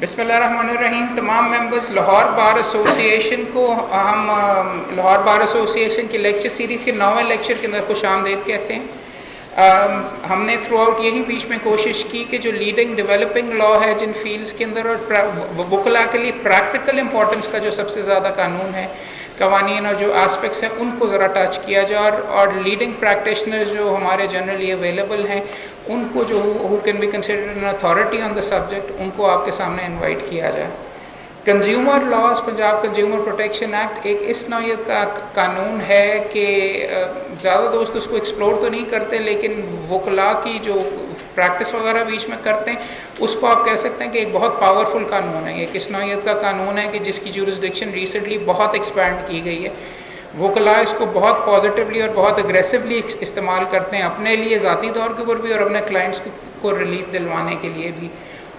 بسم اللہ الرحمن الرحیم. تمام ممبرز لاہور بار ایسوسیشن کو ہم لاہور بار ایسوسیشن کی لیکچر سیریز کے 9ویں لیکچر کے اندر خوش آمدید کہتے ہیں. ہم نے تھرو آؤٹ یہی بیچ میں کوشش کی کہ جو لیڈنگ ڈیولپنگ لا ہے جن فیلڈز کے اندر اور وکلا کے لیے پریکٹیکل امپورٹنس کا جو سب سے زیادہ قانون ہے قوانین اور جو آسپیکٹس ہیں ان کو ذرا ٹچ کیا جائے اور لیڈنگ پریکٹیشنرز جو ہمارے جنرلی اویلیبل ہیں ان کو جو who can be considered an authority on the subject ان کو آپ کے سامنے انوائٹ کیا جائے. Consumer laws Punjab consumer protection act ایک اس نوعیت کا قانون ہے کہ زیادہ دوست اس کو ایکسپلور تو نہیں کرتے لیکن وکلا کی جو پریکٹس وغیرہ بیچ میں کرتے ہیں اس کو آپ کہہ سکتے ہیں کہ ایک بہت پاورفل قانون ہے. ایک اس نوعیت کا قانون ہے کہ جس کی جورسڈکشن ریسنٹلی بہت ایکسپینڈ کی گئی ہے. وکلا اس کو بہت پازیٹیولی اور بہت اگریسولی استعمال کرتے ہیں اپنے لیے ذاتی طور کے اوپر بھی اور اپنے کلائنٹس کو ریلیف دلوانے کے لیے بھی.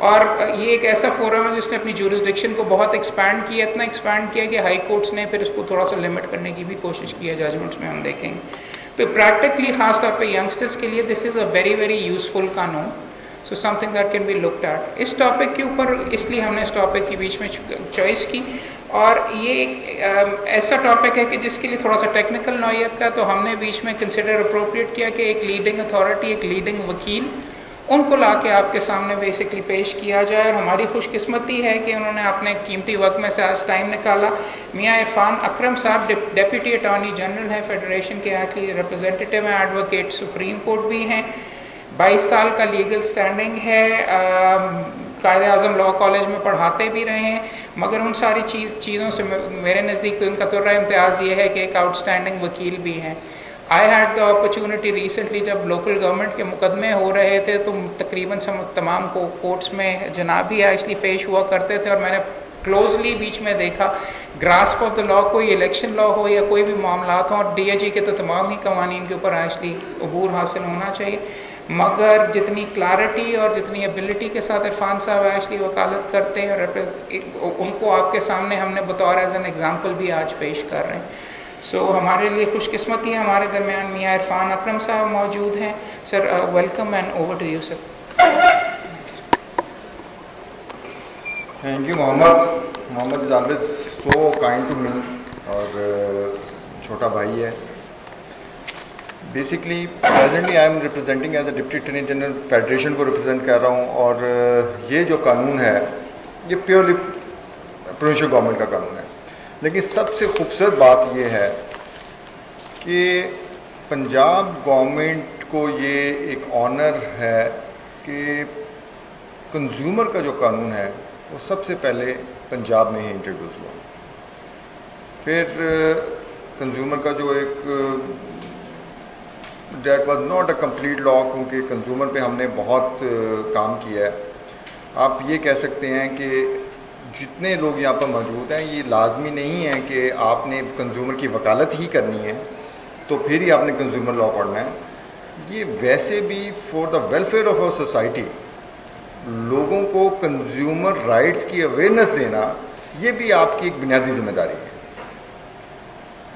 اور یہ ایک ایسا فورم ہے جس نے اپنی جورسڈکشن کو بہت ایکسپینڈ کیا, اتنا ایکسپینڈ کیا کہ ہائی کورٹس نے پھر اس کو تھوڑا سا لمٹ کرنے کی بھی کوشش کی ہے ججمنٹس میں ہم دیکھیں گے. تو پریکٹیکلی خاص طور پہ ینگسٹرس کے لیے this is a very very useful قانون. So something that can be looked at. اس ٹاپک کے اوپر اس لیے ہم نے اس ٹاپک کے بیچ میں چوائس کی اور یہ ایک ایسا ٹاپک ہے کہ جس کے لیے تھوڑا سا ٹیکنیکل نوعیت کا تو ہم نے بیچ میں کنسیڈر اپروپریٹ کیا کہ ایک لیڈنگ اتھارٹی ایک لیڈنگ وکیل ان کو لا کے آپ کے سامنے بیسکلی پیش کیا جائے. اور ہماری خوش قسمتی ہے کہ انہوں نے اپنے قیمتی وقت میں سے آج ٹائم نکالا. میاں عرفان اکرم صاحب ڈیپٹی اٹارنی جنرل ہیں, فیڈریشن کے ایکچولی ریپرزینٹیو ہیں, ایڈوکیٹ سپریم کورٹ بھی ہیں, 22 سال کا لیگل سٹینڈنگ ہے, قائد اعظم لاء کالج میں پڑھاتے بھی رہے ہیں. مگر ان ساری چیزوں سے میرے نزدیک تو ان کا ترہ امتیاز یہ ہے کہ ایک آؤٹ اسٹینڈنگ وکیل بھی ہیں. I had the opportunity recently جب لوکل گورنمنٹ کے مقدمے ہو رہے تھے تو تقریباً تمام کورٹس میں جناب ہی ایکچولی پیش ہوا کرتے تھے اور میں نے کلوزلی بیچ میں دیکھا گراسپ آف دا لا, کوئی الیکشن لا ہو یا کوئی بھی معاملات ہوں, اور ڈی اے جی کے تو تمام ہی قوانین کے اوپر ایکچولی عبور حاصل ہونا چاہیے. مگر جتنی کلیرٹی اور جتنی ایبلٹی کے ساتھ عرفان صاحب ایکچولی وکالت کرتے ہیں اور ان کو آپ کے سامنے ہم نے بطور ایز این ایگزامپل بھی آج پیش کر رہے ہیں. سو ہمارے لیے خوش قسمتی ہے ہمارے درمیان میاں عرفان اکرم صاحب موجود ہیں. Sir welcome and over to you sir. Thank you Muhammad Javed, so kind to me. اور چھوٹا بھائی ہے. Basically presently I am representing as a deputy attorney general federation کو ریپرزینٹ کر رہا ہوں. اور یہ جو قانون ہے یہ پیورلی پروونشل گورنمنٹ کا قانون ہے. لیکن سب سے خوبصورت بات یہ ہے کہ پنجاب گورنمنٹ کو یہ ایک آنر ہے کہ کنزیومر کا جو قانون ہے وہ سب سے پہلے پنجاب میں ہی انٹروڈیوس ہوا. پھر کنزیومر کا جو ایک that was not a complete law, کیونکہ کنزیومر پہ ہم نے بہت کام کیا ہے. آپ یہ کہہ سکتے ہیں کہ جتنے لوگ یہاں پر موجود ہیں یہ لازمی نہیں ہے کہ آپ نے کنزیومر کی وکالت ہی کرنی ہے تو پھر ہی آپ نے کنزیومر لا پڑھنا ہے. یہ ویسے بھی for the welfare of our society لوگوں کو کنزیومر رائٹس کی اویئرنیس دینا یہ بھی آپ کی ایک بنیادی ذمہ داری ہے.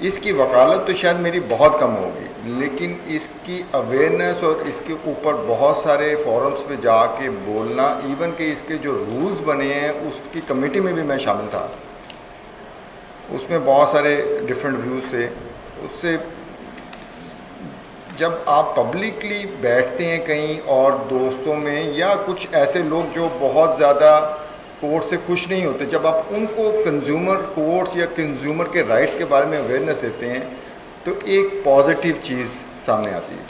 اس کی وکالت تو شاید میری بہت کم ہوگی لیکن اس کی اویئرنیس اور اس کے اوپر بہت سارے فورمز پہ جا کے بولنا, ایون کہ اس کے جو رولز بنے ہیں اس کی کمیٹی میں بھی میں شامل تھا. اس میں بہت سارے ڈفرینٹ ویوز تھے. اس سے جب آپ پبلکلی بیٹھتے ہیں کہیں اور دوستوں میں یا کچھ ایسے لوگ جو بہت زیادہ کورٹ سے خوش نہیں ہوتے, جب آپ ان کو کنزیومر کورٹس یا کنزیومر کے رائٹس کے بارے میں اویئرنیس دیتے ہیں تو ایک پازیٹیو چیز سامنے آتی ہے.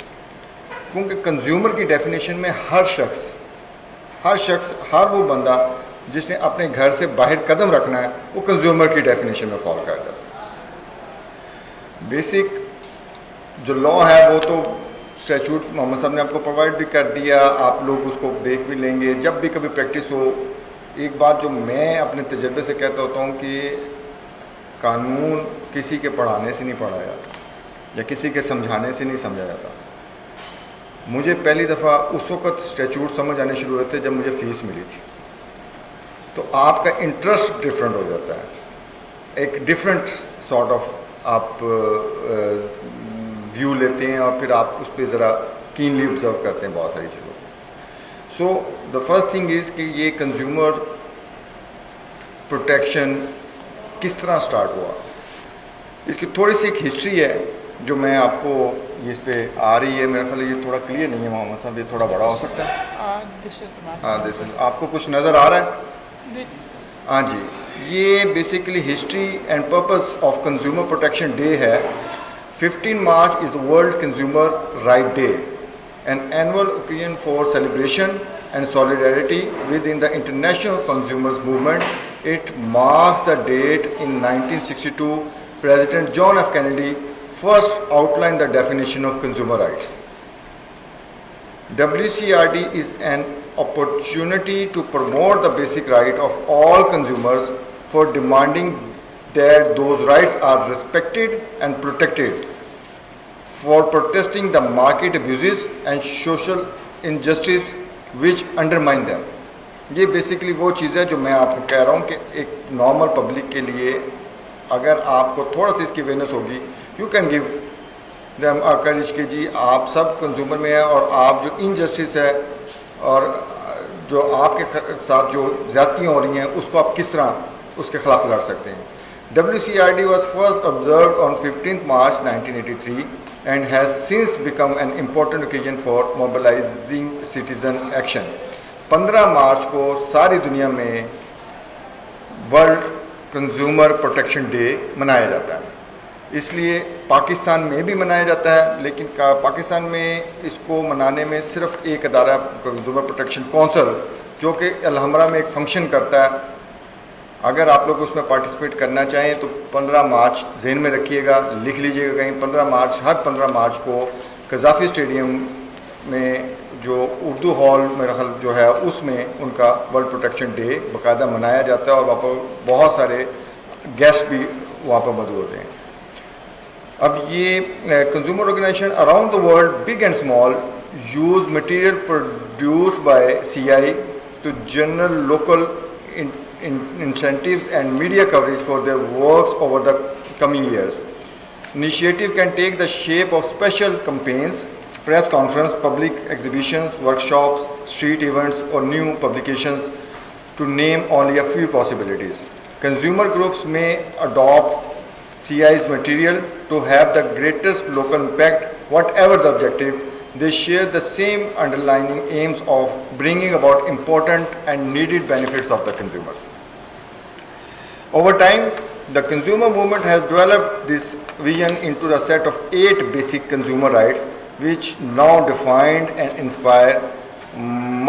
کیونکہ کنزیومر کی ڈیفینیشن میں ہر شخص ہر وہ بندہ جس نے اپنے گھر سے باہر قدم رکھنا ہے وہ کنزیومر کی ڈیفینیشن میں فال کر جاتا ہے. بیسک جو لا ہے وہ تو اسٹیچوٹ محمد صاحب نے آپ کو پرووائڈ بھی کر دیا, آپ لوگ اس کو دیکھ بھی لیں گے جب بھی کبھی پریکٹس ہو. ایک بات جو میں اپنے تجربے سے کہتا ہوتا ہوں کہ قانون کسی کے پڑھانے سے نہیں پڑھا جاتا یا کسی کے سمجھانے سے نہیں سمجھا جاتا. مجھے پہلی دفعہ اس وقت اسٹیچوٹ سمجھ آنے شروع ہوئے تھے جب مجھے فیس ملی تھی. تو آپ کا انٹرسٹ ڈفرینٹ ہو جاتا ہے, ایک ڈفرینٹ سارٹ آف آپ ویو لیتے ہیں اور پھر آپ اس پہ ذرا کینلی آبزرو کرتے ہیں بہت ساری چیزوں کو. سو دا فرسٹ تھنگ از کہ یہ کنزیومر پروٹیکشن کس طرح سٹارٹ ہوا. اس کی تھوڑی سی ایک ہسٹری ہے جو میں آپ کو اس پہ آ رہی ہے. میرا خیال ہے یہ تھوڑا کلیئر نہیں ہے محمد صاحب, یہ تھوڑا بڑا ہو سکتا ہے. ہاں آپ کو کچھ نظر آ رہا ہے؟ ہاں جی, یہ basically history and purpose of consumer protection day ہے. 15 March is the World Consumer Right Day, an annual occasion for celebration and solidarity within the international consumers movement. It marks the date in 1962 President John F. Kennedy first outlined the definition of consumer rights. WCRD is an opportunity to promote the basic right of all consumers for demanding that those rights are respected and protected, for protesting the market abuses and social injustice which undermine them. یہ basically وہ چیز ہے جو میں آپ کو کہہ رہا ہوں کہ ایک نارمل پبلک کے لیے اگر آپ کو تھوڑا سی اس کی اویئرنیس ہوگی, you can give them courage کہ جی آپ سب کنزیومر میں ہیں اور آپ جو انجسٹس ہے اور جو آپ کے ساتھ جو زیادتیاں ہو رہی ہیں اس کو آپ کس طرح اس کے خلاف لڑ سکتے ہیں. WCRD was first observed on 15th March 1983 and has since become an important occasion for mobilizing citizen action. 15 March کو ساری دنیا میں ورلڈ کنزیومر پروٹیکشن ڈے منایا جاتا ہے. اس لیے پاکستان میں بھی منایا جاتا ہے, لیکن پاکستان میں اس کو منانے میں صرف ایک ادارہ کنزیومر پروٹیکشن کونسل جو کہ الحمرہ میں ایک فنکشن کرتا ہے. اگر آپ لوگ اس میں پارٹیسپیٹ کرنا چاہیں تو 15 مارچ ذہن میں رکھیے گا, لکھ لیجیے گا کہیں. 15 مارچ ہر 15 مارچ کو قذافی اسٹیڈیم میں جو اردو ہال میرا خیال جو ہے اس میں ان کا ورلڈ پروٹیکشن ڈے باقاعدہ منایا جاتا ہے اور وہاں پر بہت سارے گیسٹ بھی وہاں پر موجود ہوتے ہیں. اب یہ consumer organization around the world big and small use material produced by CI to general local incentives and media coverage for their works over the coming years. Initiative can take the shape of special campaigns, press conference, public exhibitions, workshops, street events or new publications, to name only a few possibilities. Consumer groups may adopt CI's material to have the greatest local impact. Whatever the objective, they share the same underlying aims of bringing about important and needed benefits of the consumers. Over time, the consumer movement has developed this vision into a set of 8 basic consumer rights, which now define and inspire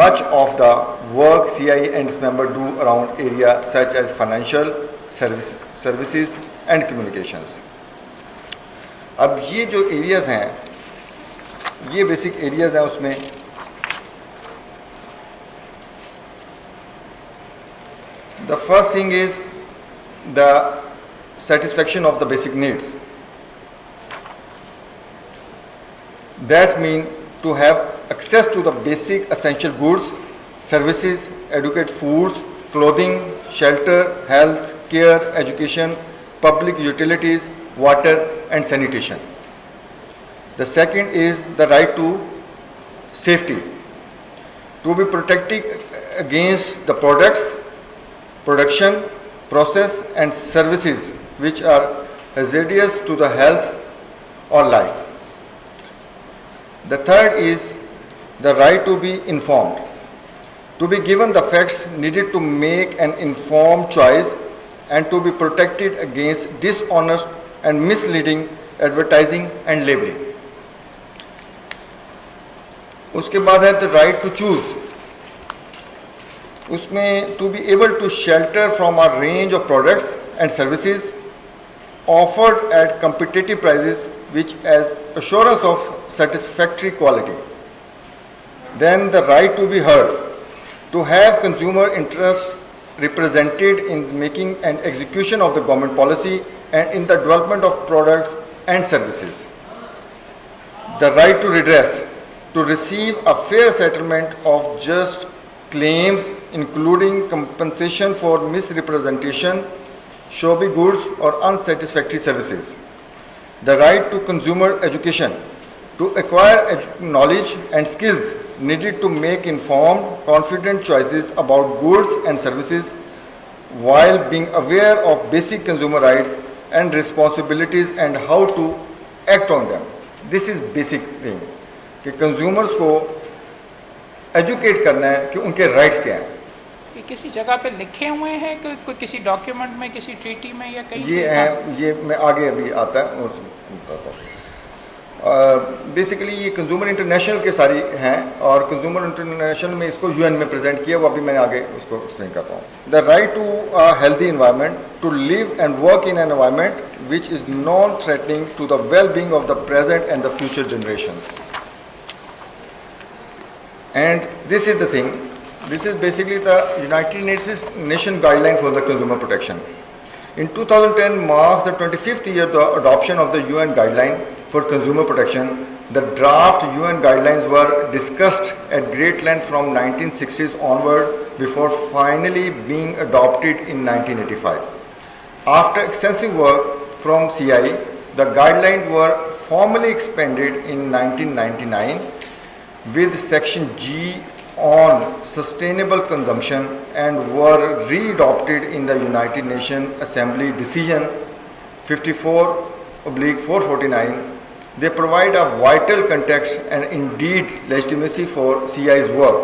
much of the work CI and its members do around areas such as financial, services and communications. اب یہ جو areas ہیں, یہ basic areas ہیں, اس میں the first thing is the satisfaction of the basic needs. That means to have access to the basic essential goods, services, adequate foods, clothing, shelter, health, care, education, public utilities, water and sanitation. The second is the right to safety, to be protected against the products, production, process and services which are hazardous to the health or life. The third is the right to be informed, to be given the facts needed to make an informed choice and to be protected against dishonest and misleading advertising and labeling. اس کے بعد ہے the right to choose. اس میں to be able to shelter from a range of products and services offered at competitive prices which as assurance of satisfactory quality. Then the right to be heard, to have consumer interests represented in making and execution of the government policy and in the development of products and services. The right to redress, to receive a fair settlement of just claims including compensation for misrepresentation, shoddy goods or unsatisfactory services. The right to consumer education, to acquire knowledge and skills needed to make informed, confident choices about goods and services while being aware of basic consumer rights and responsibilities and how to act on them. This is basic thing کہ consumers کو educate کرنا ہے کہ ان کے rights کیا ہیں. یہ کسی جگہ پہ لکھے ہوئے ہیں کہ کوئی کسی ڈاکیومنٹ میں, کسی ٹریٹی میں, یا کہیں یہ ہیں, یہ میں آگے ابھی آتا ہے. بیسیکلی یہ کنزیومر انٹرنیشنل کے ساری ہیں, اور کنزیومر انٹرنیشنل میں اس کو UN میں پریزنٹ کیا, وہ ابھی میں آگے اس کو ایکسپلین کرتا ہوں. The right to healthy environment, to live and work in an environment which is non threatening to the well being of the present and the future generations. And this is the thing, this is basically the United Nations guideline for the consumer protection. In 2010 marks the 25th year the adoption of the UN guideline for consumer protection. The draft UN guidelines were discussed at great length from 1960s onward before finally being adopted in 1985. After extensive work from CI, the guidelines were formally expanded in 1999 with Section G on sustainable consumption and were re-adopted in the United Nations Assembly Decision 54/449. They provide a vital context and indeed legitimacy for CI's work.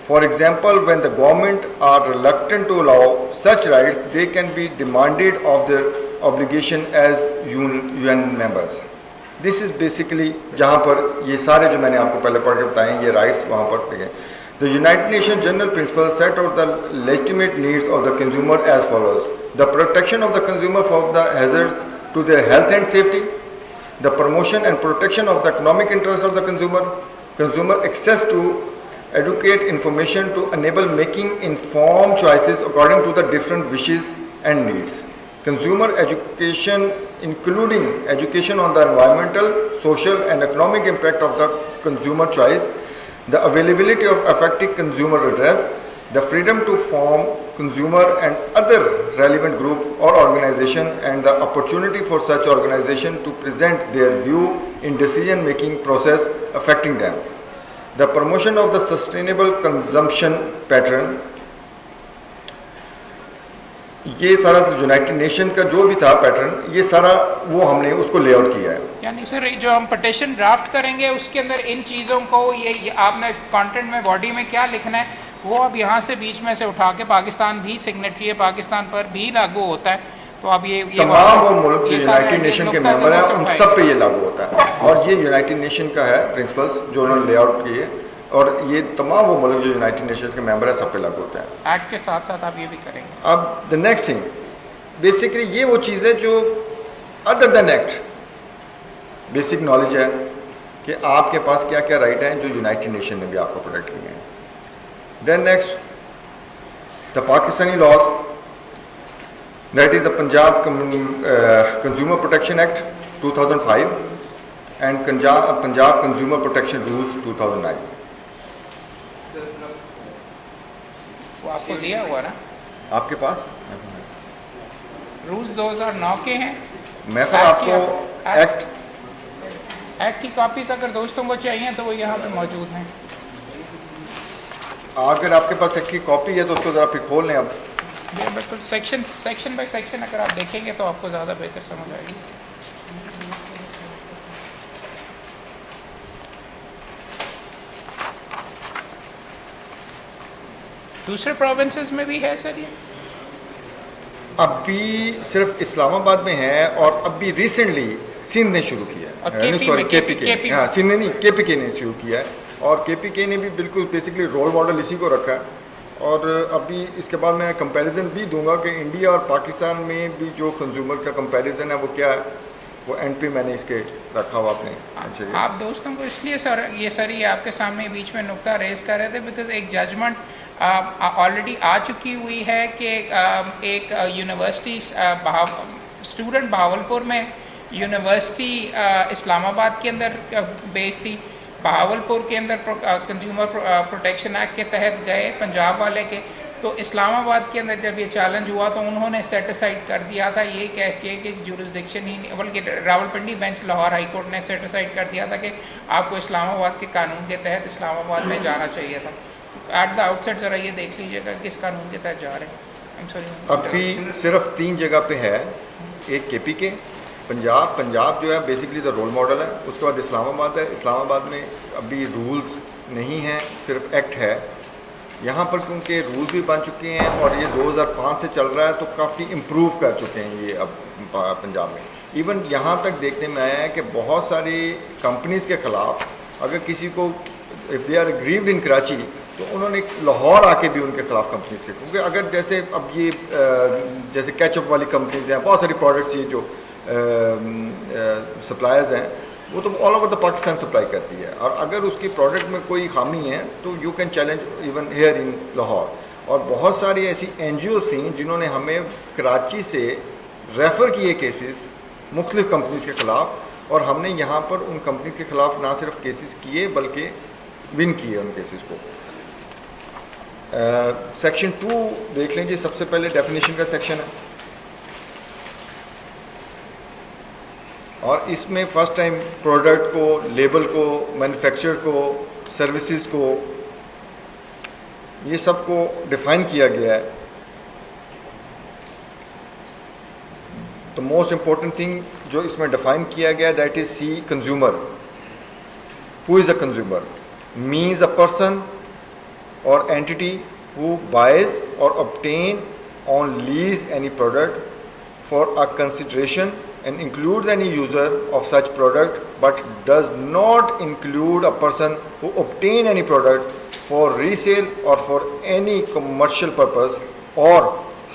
For example, when the government are reluctant to allow such rights, they can be demanded of their obligation as UN members. This is basically جہاں پر یہ سارے جو میں نے آپ کو پہلے پڑھ کے بتائے ہیں یہ رائٹس وہاں پر گئے. The United Nations General Principles set out the legitimate needs of the consumer as follows: the protection of the consumer from the hazards to their health and safety, the promotion and protection of the economic interests of the consumer access to adequate information to enable making informed choices according to the different wishes and needs, consumer education including education on the environmental, social and economic impact of the consumer choice, the availability of effective consumer redress, the freedom to form consumer and other relevant group or organization, and the opportunity for such organization to present their view in decision making process affecting them, the promotion of the sustainable consumption pattern. یہ سارا United nation کا جو بھی تھا pattern, یہ سارا وہ ہم نے اس کو لے آؤٹ کیا ہے. یعنی سر جو ہم پٹیشن ڈرافٹ کریں گے اس کے اندر ان چیزوں کو, یہ آپ نے کانٹینٹ میں باڈی میں کیا لکھنا ہے وہ اب یہاں سے بیچ میں سے اٹھا کے, پاکستان بھی سگنیٹری ہے, پاکستان پر بھی لاگو ہوتا ہے, تو اب یہ تمام وہ ملک جو یونائٹڈ نیشن کے ممبر ہیں ان سب پہ یہ لاگو ہوتا ہے, اور یہ یونائٹڈ نیشن کا ہے پرنسپلس جو انہوں نے لے آؤٹ کیے, اور یہ تمام وہ ملک جو یونائٹڈ نیشنز کے ممبر ہیں سب پہ لاگو ہوتا ہے. ایکٹ کے ساتھ ساتھ آپ یہ بھی کریں گے. اب دا نیکسٹ تھنگ بیسیکلی یہ وہ چیز ہے جو ادر دین ایکٹ بیسک نالج ہے کہ آپ کے پاس کیا کیا رائٹ ہیں جو یونائٹڈ نیشن نے بھی آپ کو پروٹیکٹ کیے ہیں. Then next the Pakistani laws, that is the Punjab consumer protection act 2005 and Punjab consumer protection rules 2009. وہ آپ کو دیا ہوا نا آپ کے پاس رولز 2009 کے ہیں. میں پھر آپ کو ایکٹ کی کاپیز اگر دوستوں کو چاہیے تو وہ یہاں پہ موجود ہیں. اگر آپ کے پاس ایکٹ کی کاپی ہے تو اس کو ذرا پھر کھول لیں. اب بالکل سیکشن بائی سیکشن اگر آپ دیکھیں گے تو آپ کو زیادہ بہتر سمجھ آئے گی. دوسرے پروونسز میں بھی ہے سر یہ؟ ابھی صرف اسلام آباد میں ہے, اور ابھی ریسنٹلی سندھ نے شروع کیا ہے, سوری کے پی کے, ہاں سندھ نہیں کے پی کے نے شروع کیا ہے, اور کے پی کے نے بھی بالکل بیسکلی رول ماڈل اسی کو رکھا ہے. اور ابھی اس کے بعد میں کمپیریزن بھی دوں گا کہ انڈیا اور پاکستان میں بھی جو کنزیومر کا کمپیریزن ہے وہ کیا ہے, وہ اینڈ پہ میں نے اس کے رکھا ہوا اپنے. آپ دوستوں کو اس لیے سر یہ آپ کے سامنے بیچ میں نقطہ ریز کر رہے تھے بیکاز ایک ججمنٹ آلریڈی آ چکی ہوئی ہے کہ ایک یونیورسٹی اسٹوڈنٹ بہاولپور میں یونیورسٹی اسلام آباد کے اندر بیس تھی, بہاولپور کے اندر کنزیومر پروٹیکشن ایکٹ کے تحت گئے پنجاب والے کے, تو اسلام آباد کے اندر جب یہ چیلنج ہوا تو انہوں نے سیٹ اسائڈ کر دیا تھا یہ کہہ کے کہ جورسڈکشن ہی نہیں, بلکہ Rawalpindi bench Lahore high court نے سیٹ اسائڈ کر دیا تھا کہ آپ کو اسلام آباد کے قانون کے تحت اسلام آباد میں جانا چاہیے تھا. ایٹ دا آؤٹ سیٹ ذرا یہ دیکھ لیجیے گا کس قانون کے تحت جا رہے ہیں. اب بھی صرف 3 جگہ پہ ہے. ایک KPK پنجاب جو ہے بیسکلی دا رول ماڈل ہے. اس کے بعد اسلام آباد ہے. اسلام آباد میں ابھی رولز نہیں ہیں, صرف ایکٹ ہے. یہاں پر کیونکہ رولز بھی بن چکے ہیں اور یہ 2005 سے چل رہا ہے تو کافی امپروو کر چکے ہیں یہ اب پنجاب میں. ایون یہاں تک دیکھنے میں آیا ہے کہ بہت ساری کمپنیز کے خلاف اگر کسی کو اف دے آر اگریوڈ ان کراچی تو انہوں نے لاہور آ کے بھی ان کے خلاف کمپنیز کے, کیونکہ اگر جیسے اب یہ جیسے کیچ اپ والی کمپنیز ہیں, بہت ساری پروڈکٹس یہ جو سپلائرز ہیں وہ تو all over the Pakistan supply کرتی ہے, اور اگر اس کی پروڈکٹ میں کوئی خامی ہے تو you can challenge even here in Lahore. اور بہت ساری ایسی NGOs تھیں جنہوں نے ہمیں کراچی سے ریفر کیے کیسز مختلف کمپنیز کے خلاف, اور ہم نے یہاں پر ان کمپنیز کے خلاف نہ صرف کیسز کیے بلکہ ون کیے ان کیسز کو. سیکشن 2 دیکھ لیں جی. سب سے پہلے ڈیفینیشن کا سیکشن ہے, اور اس میں فرسٹ ٹائم پروڈکٹ کو, لیبل کو, مینوفیکچر کو, سروسز کو, یہ سب کو ڈیفائن کیا گیا ہے. تو موسٹ امپورٹنٹ تھنگ جو اس میں ڈیفائن کیا گیا that is C consumer. Who is a consumer means a person or entity who buys or obtain on lease any product for a consideration and includes any user of such product but does not include a person who obtain any product for resale or for any commercial purpose or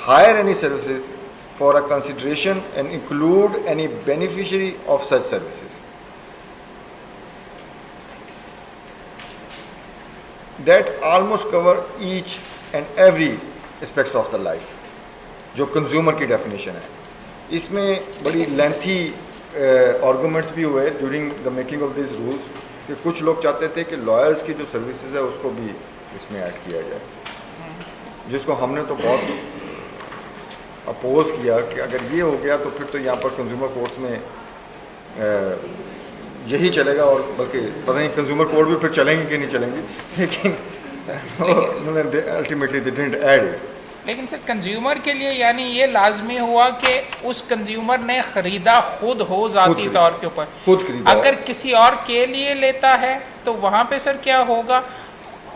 hire any services for a consideration and include any beneficiary of such services. That almost cover each and every aspects of the life. جو consumer کی definition ہے, اس میں بڑی lengthy arguments بھی ہوئے during the making of these rules کہ کچھ لوگ چاہتے تھے کہ لائرس کی جو سروسز ہے اس کو بھی اس میں ایڈ کیا جائے, جس کو ہم نے تو بہت اپوز کیا کہ اگر یہ ہو گیا تو پھر تو یہاں پر کنزیومر کورٹس میں یہی چلے گا, اور بلکہ پتہ نہیں کنزیومر کورٹ بھی پھر چلیں گے کہ نہیں چلیں گے, لیکن انہوں نے ultimately they didn't add it. لیکن سر کنزیومر کے لیے یعنی یہ لازمی ہوا کہ اس کنزیومر نے خریدا خود ہو ذاتی طور کے اوپر, خود خریدا. اگر کسی اور کے لیے لیتا ہے تو وہاں پہ سر کیا ہوگا؟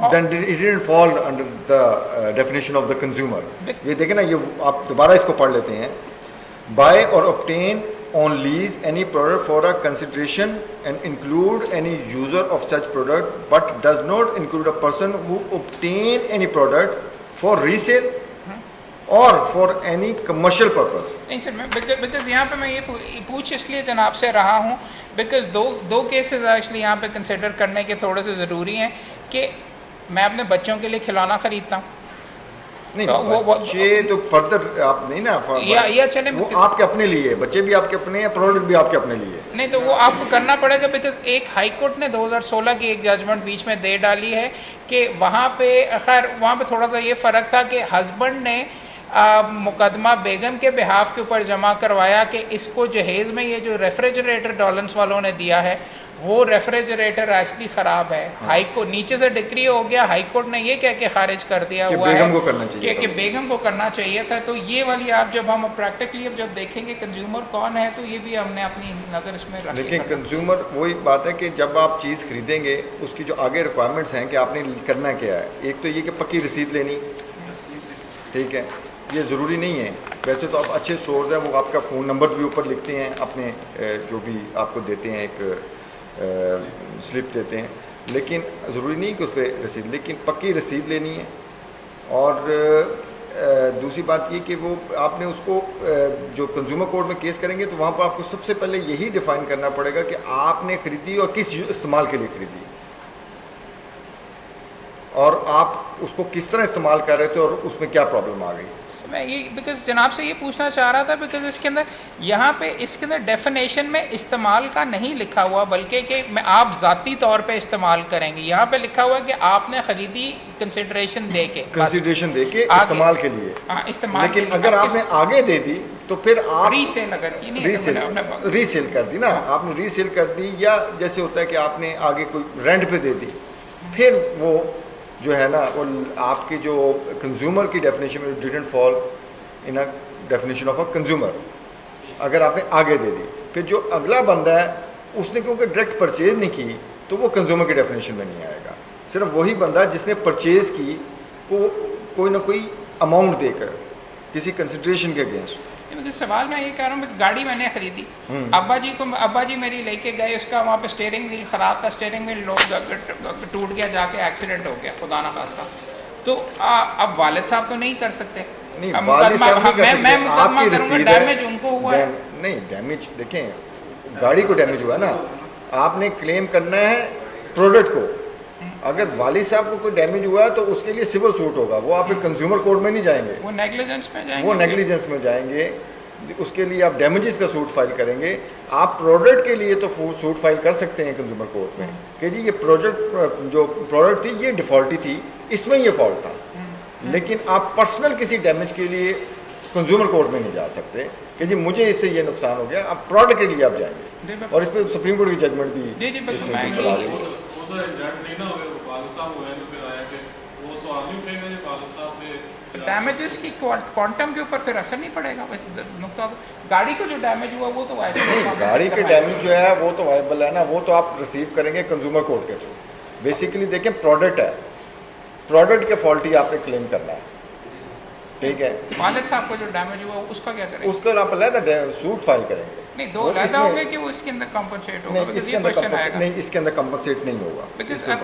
Then it didn't fall under the definition of the consumer. یہ دیکھیں نا, یہ آپ دوبارہ اس کو پڑھ لیتے ہیں. Buy or obtain on lease any product for a consideration and include any user of such product but does not include a person who obtain any product for resale or for any commercial purpose. نہیں سر, میں because یہاں پہ میں یہ پوچھ اس لیے جناب سے رہا ہوں بیکاز دو کیسز ایکچولی یہاں پہ کنسیڈر کرنے کے تھوڑے سے ضروری ہیں کہ میں اپنے بچوں کے لیے کھلونا خریدتا ہوں, نہیں بچے تو فردر آپ نہیں نا, وہ آپ کے اپنے لیے, بچے بھی آپ کے اپنے ہیں, پروڈکٹ بھی آپ کے اپنے لیے. نہیں تو وہ آپ کو کرنا پڑے گا بیکاز ایک ہائی کورٹ نے 2016 کی ایک ججمنٹ بیچ میں دے ڈالی ہے کہ وہاں پہ خیر وہاں پہ تھوڑا سا یہ فرق تھا کہ ہسبینڈ نے مقدمہ بیگم کے بہاف کے اوپر جمع کروایا کہ اس کو جہیز میں یہ جو ریفریجریٹر ڈالنس والوں نے دیا ہے وہ ریفریجریٹر ایکچولی خراب ہے. ہائی کورٹ نیچے سے ڈگری ہو گیا, ہائی کورٹ نے یہ کہہ کے خارج کر دیا ہوا ہے کہ بیگم کو کرنا چاہیے تھا. تو یہ والی آپ جب ہم پریکٹیکلی اب جب دیکھیں گے کنزیومر کون ہے تو یہ بھی ہم نے اپنی نظر اس میں رکھی. لیکن کنزیومر وہی بات ہے کہ جب آپ چیز خریدیں گے اس کی جو آگے ریکوائرمنٹس ہیں کہ آپ نے کرنا کیا ہے. ایک تو یہ کہ پکی رسید لینی, ٹھیک ہے, یہ ضروری نہیں ہے. ویسے تو آپ اچھے اسٹورز ہیں وہ آپ کا فون نمبر بھی اوپر لکھتے ہیں, اپنے جو بھی آپ کو دیتے ہیں ایک سلپ دیتے ہیں, لیکن ضروری نہیں کہ اس پہ رسید, لیکن پکی رسید لینی ہے. اور دوسری بات یہ کہ وہ آپ نے اس کو جو کنزیومر کورٹ میں کیس کریں گے تو وہاں پر آپ کو سب سے پہلے یہی ڈیفائن کرنا پڑے گا کہ آپ نے خریدی اور کس استعمال کے لیے خریدی, اور آپ اس کو کس طرح استعمال کر رہے تھے اور اس میں کیا پرابلم آ گئی. میں یہ بیکاز جناب سے یہ پوچھنا چاہ رہا تھا بیکاز اس کے اندر یہاں پہ اس کے اندر ڈیفینیشن میں استعمال کا نہیں لکھا ہوا بلکہ کہ میں آپ ذاتی طور پہ استعمال کریں گے. یہاں پہ لکھا ہوا کہ آپ نے خریدی کنسیڈریشن دے کے استعمال کے لیے, لیکن اگر آپ نے آگے دے دی تو پھر آپ ریسیل اگر کی نہیں ریسیل کر دی نا, آپ نے ریسیل کر دی, یا جیسے ہوتا ہے کہ آپ نے آگے کوئی رینٹ پہ دے دی, پھر وہ جو ہے نا وہ آپ کی جو کنزیومر کی ڈیفینیشن میں didn't fall in a definition of a consumer اگر آپ نے آگے دے دی. پھر جو اگلا بندہ ہے اس نے کیونکہ ڈائریکٹ پرچیز نہیں کی تو وہ کنزیومر کی ڈیفینیشن میں نہیں آئے گا. صرف وہی بندہ جس نے پرچیز کی کو کوئی نہ کوئی اماؤنٹ دے کر کسی کنسیڈریشن کے اگینسٹ. سوال میں یہ کہہ رہا ہوں گاڑی میں نے خریدی, ابا جی میری لے کے گئے, اس کا وہاں پہ اسٹیئرنگ ویل خراب تھا, اسٹیئرنگ ویل ٹوٹ گیا, جا کے ایکسیڈنٹ ہو گیا خدا نہ خواستہ, تو اب والد صاحب تو نہیں کر سکتے. نہیں والد صاحب نہیں کر سکتے, آپ کی رسید ہے. ڈیمیج ان کو ہوا ہے. نہیں ڈیمیج دیکھیں, گاڑی کو ڈیمیج ہوا نا, آپ نے کلیم کرنا ہے پروڈکٹ کو. اگر والد صاحب کو کوئی ڈیمیج ہوا ہے تو اس کے لیے سول سوٹ ہوگا, وہ آپ کنزیومر کورٹ میں نہیں جائیں گے, وہ نیگلیجنس میں جائیں گے, وہ نیگلیجنس میں جائیں گے. اس کے لیے آپ ڈیمیجز کا سوٹ فائل کریں گے. آپ پروڈکٹ کے لیے تو سوٹ فائل کر سکتے ہیں کنزیومر کورٹ میں کہ جی یہ جو پروڈکٹ تھی یہ ڈیفالٹی تھی, اس میں یہ فالٹ تھا. لیکن آپ پرسنل کسی ڈیمیج کے لیے کنزیومر کورٹ میں نہیں جا سکتے کہ جی مجھے اس سے یہ نقصان ہو گیا. آپ پروڈکٹ کے لیے آپ جائیں گے, اور اس پہ سپریم کورٹ کی ججمنٹ بھی اس میں بلا رہی ہے. ڈیمیجز کی کوانٹم کے اوپر پھر اثر نہیں پڑے گا. نقطہ گاڑی کو جو ڈیمیج ہوا وہ تو گاڑی کے ڈیمیج جو ہے وہ تو وائبل ہے نا, وہ تو آپ ریسیو کریں گے کنزیومر کورٹ کے تھرو. بیسیکلی دیکھیں پروڈکٹ ہے, پروڈکٹ کے فالٹی آپ نے کلیم کرنا ہے, ٹھیک ہے. والد صاحب کو جو ڈیمیج ہوا اس کا کیا کریں گے؟ اس کو آپ علیحدہ سوٹ فائل کریں گے. نہیں دو علیحدہ ہو گئے کہ وہ اس کے اندر کمپنسیٹ ہوگا. نہیں اس کے اندر کمپنسیٹ نہیں ہوگا. بیکاز آئی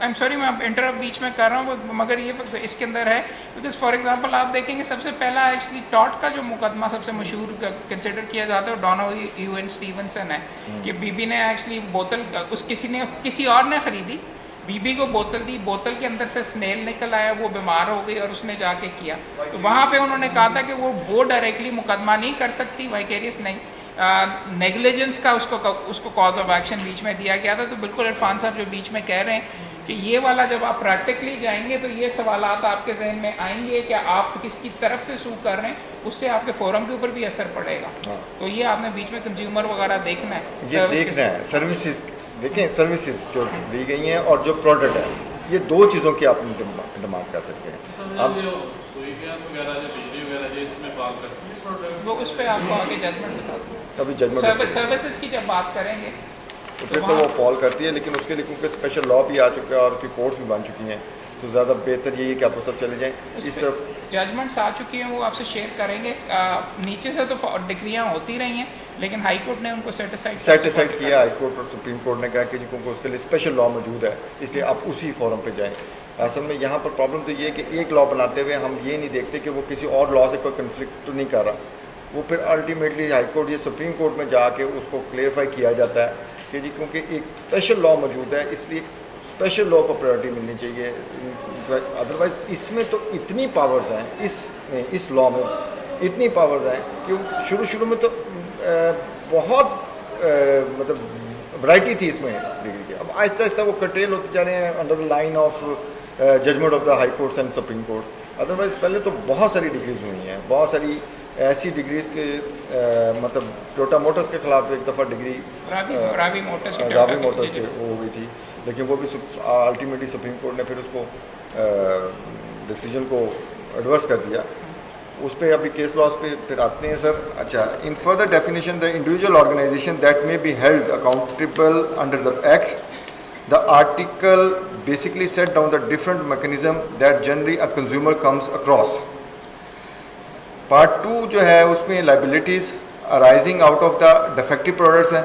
ایم سوری میں انٹرپٹ بیچ میں کر رہا ہوں, مگر یہ اس کے اندر ہے. بیکاز فار ایگزامپل آپ دیکھیں گے سب سے پہلا ایکچولی ٹاٹ کا جو مقدمہ سب سے مشہور کنسیڈر کیا جاتا ہے وہ ڈونا یو اسٹیونسن ہے, کہ بی بی نے ایکچولی بوتل کسی اور نے خریدی, بی بی کو بوتل دی, بوتل کے اندر سے اسنیل نکل آیا, وہ بیمار ہو گئی اور اس نے جا کے کیا. تو وہاں پہ انہوں نے کہا تھا کہ وہ ڈائریکٹلی مقدمہ نہیں کر سکتی, وائکیریس نہیں, نیگلیجنس کا اس کو کاز آف ایکشن بیچ میں دیا گیا تھا. تو بالکل عرفان صاحب جو بیچ میں کہہ رہے ہیں کہ یہ والا جب آپ پریکٹیکلی جائیں گے تو یہ سوالات آپ کے ذہن میں آئیں گے کہ آپ کس کی طرف سے سو کر رہے ہیں, اس سے آپ کے فورم کے اوپر بھی اثر پڑے گا. تو یہ آپ نے بیچ میں کنزیومر وغیرہ دیکھنا ہے, یہ دیکھنا ہے. سروسز دیکھیں, سروسز جو دی گئی ہیں اور جو پروڈکٹ ہے, یہ دو چیزوں کی آپ ڈیمانڈ کر سکتے ہیں. اب وہ اس پہ آپ کو آگے ججمنٹ بتا دوں. ابھی ججمنٹ سروسز کی جب بات کریں گے تو پھر تو وہ فال کرتی ہے, لیکن اس کے لیے کیونکہ اسپیشل لا بھی آ چکا ہے اور اس کی کورٹس بھی بن چکی ہیں, تو زیادہ بہتر یہی ہے کہ آپ سب چلے جائیں. اس طرف ججمنٹس آ چکی ہیں, وہ آپ سے شیئر کریں گے. نیچے سے تو ڈگریاں ہوتی رہی ہیں, لیکن ہائی کورٹ نے ان کو سیٹیسفائڈ کیا. ہائی کورٹ اور سپریم کورٹ نے کہا کہ کیونکہ اس کے لیے اسپیشل لا موجود ہے, اس لیے آپ اسی فورم پہ جائیں. اصل میں یہاں پر پرابلم تو یہ ہے کہ ایک لا بناتے ہوئے ہم یہ نہیں دیکھتے کہ وہ کسی اور لا سے کوئی کنفلکٹ تو نہیں کر رہا. وہ پھر الٹیمیٹلی ہائی کورٹ یا سپریم کورٹ میں جا کے اس کو کلیئرفائی کیا جاتا ہے کہ جی کیونکہ ایک اسپیشل لا موجود ہے, اس لیے اسپیشل لا کو پرائرٹی ملنی چاہیے. ادروائز اس میں تو اتنی پاورز ہیں, اس لا میں اتنی پاورز ہیں کہ شروع میں تو بہت مطلب ورائٹی تھی اس میں ڈگری کی. اب آہستہ آہستہ وہ کرٹیل ہوتے جا رہے ہیں under the line of judgment of the high courts and supreme court. Otherwise پہلے تو بہت ساری ڈگریز ہوئی ہیں, بہت ساری ایسی ڈگریز کے مطلب ٹوٹا موٹرز کے خلاف ایک دفعہ ڈگری راوی موٹرز کے ہو گئی تھی, لیکن وہ بھی الٹیمیٹلی سپریم کورٹ نے پھر اس کو ڈیسیجن کو ایڈورس کر دیا. اس پہ ابھی کیس لاس پہ پھر آتے ہیں سر. اچھا, in further definition the individual organization that may be held accountable under the act, the article basically set down the different mechanism that generally a consumer comes across. Part 2 جو ہے اس میں liabilities arising out of the defective products ہیں,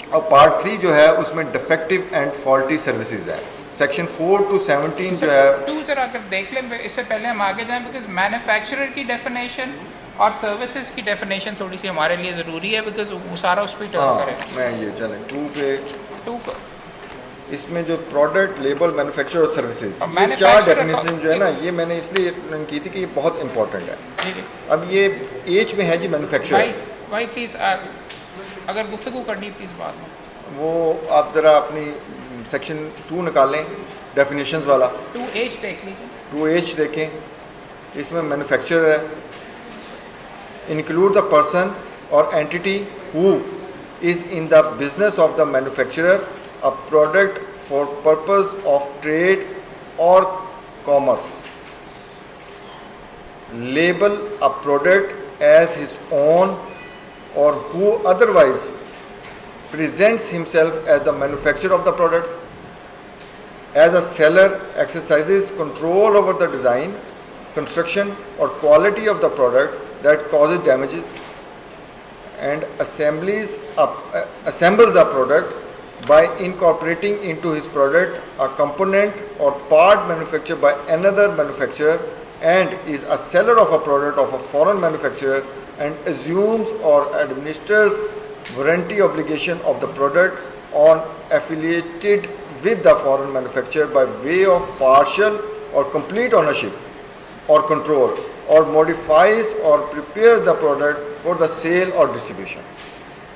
اور part 3 جو ہے اس میں ڈیفیکٹیو اینڈ فالٹی سروسز ہے. سیکشن 4 to 17 جو ہے 2 ذرا اگر دیکھ لیں اس سے پہلے ہم آگے جائیں, بیکاز مینوفیکچرر کی ڈیفینیشن اور سروسز کی ڈیفینیشن تھوڑی سی ہمارے لیے ضروری ہے, بیکاز وہ سارا اس پہ ٹرن کرے. میں یہ چلیں 2 پہ 2 اس میں جو پروڈکٹ لیبل مینوفیکچر اور سروسز, یہ 4 ڈیفینیشن جو ہے نا, یہ میں نے اس لیے کی تھی کہ یہ بہت امپورٹنٹ ہے. اب یہ ایج میں ہے جی مینوفیکچر. بھائی پلیز اگر گفتگو کرنی پلیز بعد میں, وہ آپ ذرا اپنی سیکشن 2 نکالیں ڈیفینیشنز والا. 2H دیکھ لیجیے. 2H دیکھیں, اس میں مینوفیکچر ہے, انکلوڈ دا پرسن اور entity who is in the business of the manufacturer a product for purpose of trade or commerce. label a product as his own or who otherwise presents himself as the manufacturer of the product. As a seller exercises control over the design, construction or quality of the product that causes damages and assembles a product by incorporating into his product a component or part manufactured by another manufacturer, and is a seller of a product of a foreign manufacturer and assumes or administers warranty obligation of the product on affiliated with the foreign manufacturer by way of partial or complete ownership or control, or modifies or prepares the product for the sale or distribution.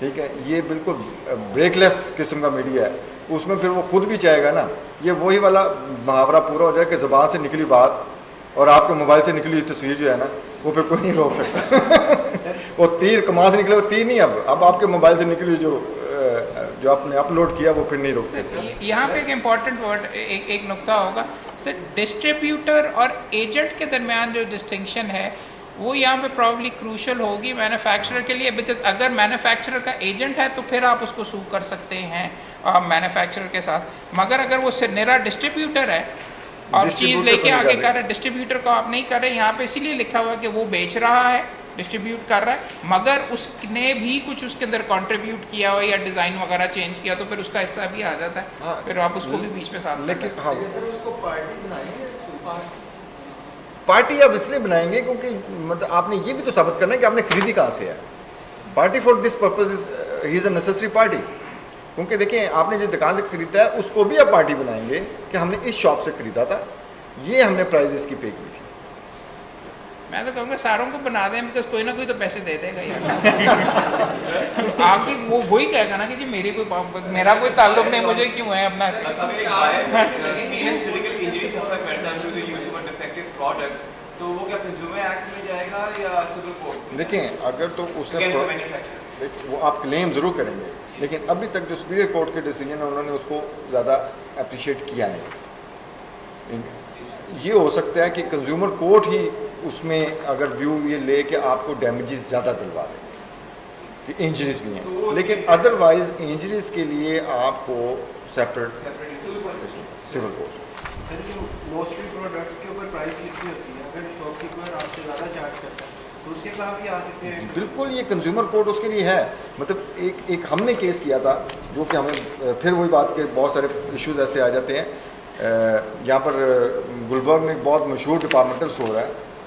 ٹھیک ہے. یہ بالکل break لیس قسم کا media ہے. اس میں پھر وہ خود بھی چاہے گا نا, یہ وہی والا محاورہ پورا ہو جائے کہ زبان سے نکلی بات اور آپ کے موبائل سے نکلی ہوئی تصویر جو ہے نا وہ پھر کوئی نہیں روک سکتا. وہ تیر کمان سے نکلے, وہ تیر نہیں, اب آپ کے موبائل سے نکلی جو آپ نے اپلوڈ کیا وہ پھر نہیں روک سکتے. یہاں پہ ایک امپورٹنٹ ورڈ ایک نقطہ ہوگا سر, ڈسٹریبیوٹر اور ایجنٹ کے درمیان جو ڈسٹنکشن ہے وہ یہاں پہ پرابلی کروشل ہوگی مینوفیکچرر کے لیے, بیکاز اگر مینوفیکچرر کا ایجنٹ ہے تو پھر آپ اس کو سو کر سکتے ہیں مینوفیکچرر کے ساتھ, مگر اگر وہ نرا ڈسٹریبیوٹر ہے اور چیز لے کے آگے کر رہے, ڈسٹریبیوٹر کو آپ نہیں کر رہے, یہاں پہ اسی لیے لکھا ہوا ہے کہ وہ بیچ رہا ہے, ڈسٹریبیوٹ کر رہا ہے, مگر اس نے بھی کچھ اس کے اندر کنٹریبیوٹ کیا ہو یا ڈیزائن وغیرہ چینج کیا تو پھر اس کا حصہ بھی آ جاتا ہے, پھر آپ اس کو بھی بیچ میں ساتھ. لیکن ہاں اس کو پارٹی بنائیں گے, پارٹی آپ اس لیے بنائیں گے کیونکہ مطلب آپ نے یہ بھی تو ثابت کرنا ہے کہ آپ نے خریدی کہاں سے ہے. Party for this purpose he is a necessary party, کیونکہ دیکھیں آپ نے جس دکان سے خریدا ہے اس کو بھی آپ پارٹی بنائیں گے کہ ہم نے اس شاپ سے خریدا تھا, یہ ہم نے پرائز اس کی پے کی تھی. میں تو کہوں گا ساروں کو بنا دیں, بیکاز کوئی نہ کوئی تو پیسے دے دے گا. آپ کی وہ وہی کہے گا نا کہ جی میرا کوئی تعلق نہیں, مجھے کیوں ہے اپنا. دیکھیں اگر تو اس نے وہ آپ کلیم ضرور کریں گے, لیکن ابھی تک جو سپیریئر کورٹ کے ڈیسیجن ہے انہوں نے اس کو زیادہ اپریشیٹ کیا نہیں. یہ ہو سکتا ہے کہ کنزیومر کورٹ ہی اس میں اگر ویو یہ لے کہ آپ کو ڈیمیجز زیادہ دلوا دیں کہ انجریز بھی ہیں, لیکن ادروائز انجریز کے لیے آپ کو separate civil court. Mostly products کے اوپر پرائس کتنی ہوتی ہے, اگر شاپ کیپر آپ سے زیادہ چارج کرتا ہے تو اس کے خلاف بھی آ سکتے ہیں. بالکل, یہ کنزیومر کورٹ اس کے لیے ہے. مطلب ایک ہم نے کیس کیا تھا جو کہ ہمیں پھر وہی بات کے بہت سارے ایشوز ایسے آ جاتے ہیں. یہاں پر گلبرگ میں ایک بہت مشہور ڈپارٹمنٹل اسٹور ہے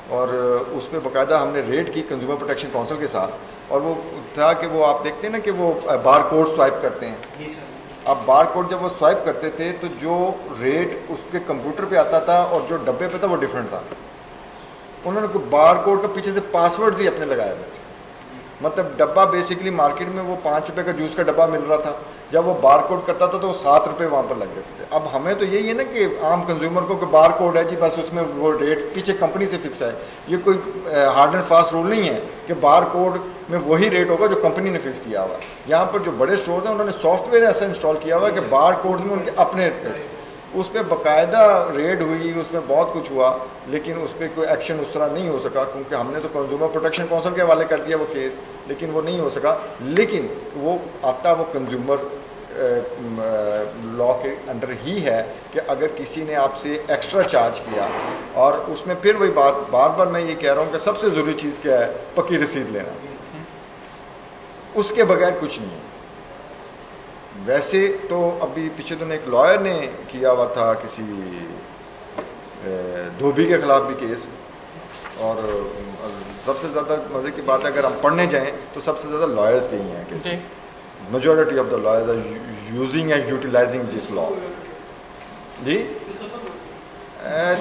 اور اس پہ باقاعدہ ہم نے ریڈ کی کنزیومر پروٹیکشن کونسل کے ساتھ, اور وہ تھا کہ وہ آپ دیکھتے ہیں نا کہ وہ بار کوڈ سوائپ کرتے ہیں. اب بار کوڈ جب وہ سوائپ کرتے تھے تو جو ریٹ اس کے کمپیوٹر پہ آتا تھا اور جو ڈبے پہ تھا وہ ڈفرینٹ تھا. انہوں نے بار کوڈ کا پیچھے سے پاسورڈ بھی اپنے لگائے ہوئے تھے. مطلب ڈبہ بیسکلی مارکیٹ میں وہ 5 روپے کا جوس کا ڈبہ مل رہا تھا, جب وہ بار کوڈ کرتا تھا تو وہ 7 روپے وہاں پر لگ جاتے تھے. اب ہمیں تو یہی ہے نا کہ عام کنزیومر کو کہ بار کوڈ ہے جی بس اس میں وہ ریٹ پیچھے کمپنی سے فکس ہے. یہ کوئی ہارڈ اینڈ فاسٹ رول نہیں ہے کہ بار کوڈ میں وہی ریٹ ہوگا جو کمپنی نے فکس کیا ہوا ہے. یہاں پر جو بڑے اسٹور ہیں انہوں نے سافٹ ویئر ایسا انسٹال کیا ہوا ہے کہ بار کوڈ میں ان کے اپنے ریٹ, اس پہ باقاعدہ ریڈ ہوئی, اس میں بہت کچھ ہوا, لیکن اس پہ کوئی ایکشن اس طرح نہیں ہو سکا کیونکہ ہم نے تو کنزیومر پروٹیکشن کونسل کے حوالے کر دیا وہ کیس, لیکن وہ نہیں ہو سکا. لیکن وہ آتا وہ کنزیومر لا کے انڈر ہی ہے کہ اگر کسی نے آپ سے ایکسٹرا چارج کیا, اور اس میں پھر وہی بات بار بار میں یہ کہہ رہا ہوں کہ سب سے ضروری چیز کیا ہے, پکی رسید لینا, اس کے بغیر کچھ نہیں ہے. ویسے تو ابھی پیچھے تو ایک لائر نے کیا ہوا تھا کسی دھوبی کے خلاف بھی کیس, اور سب سے زیادہ مزے کی بات ہے اگر ہم پڑھنے جائیں تو سب سے زیادہ لائرز کے ہی ہیں cases. Majority of the lawyers are using and utilizing this law. جی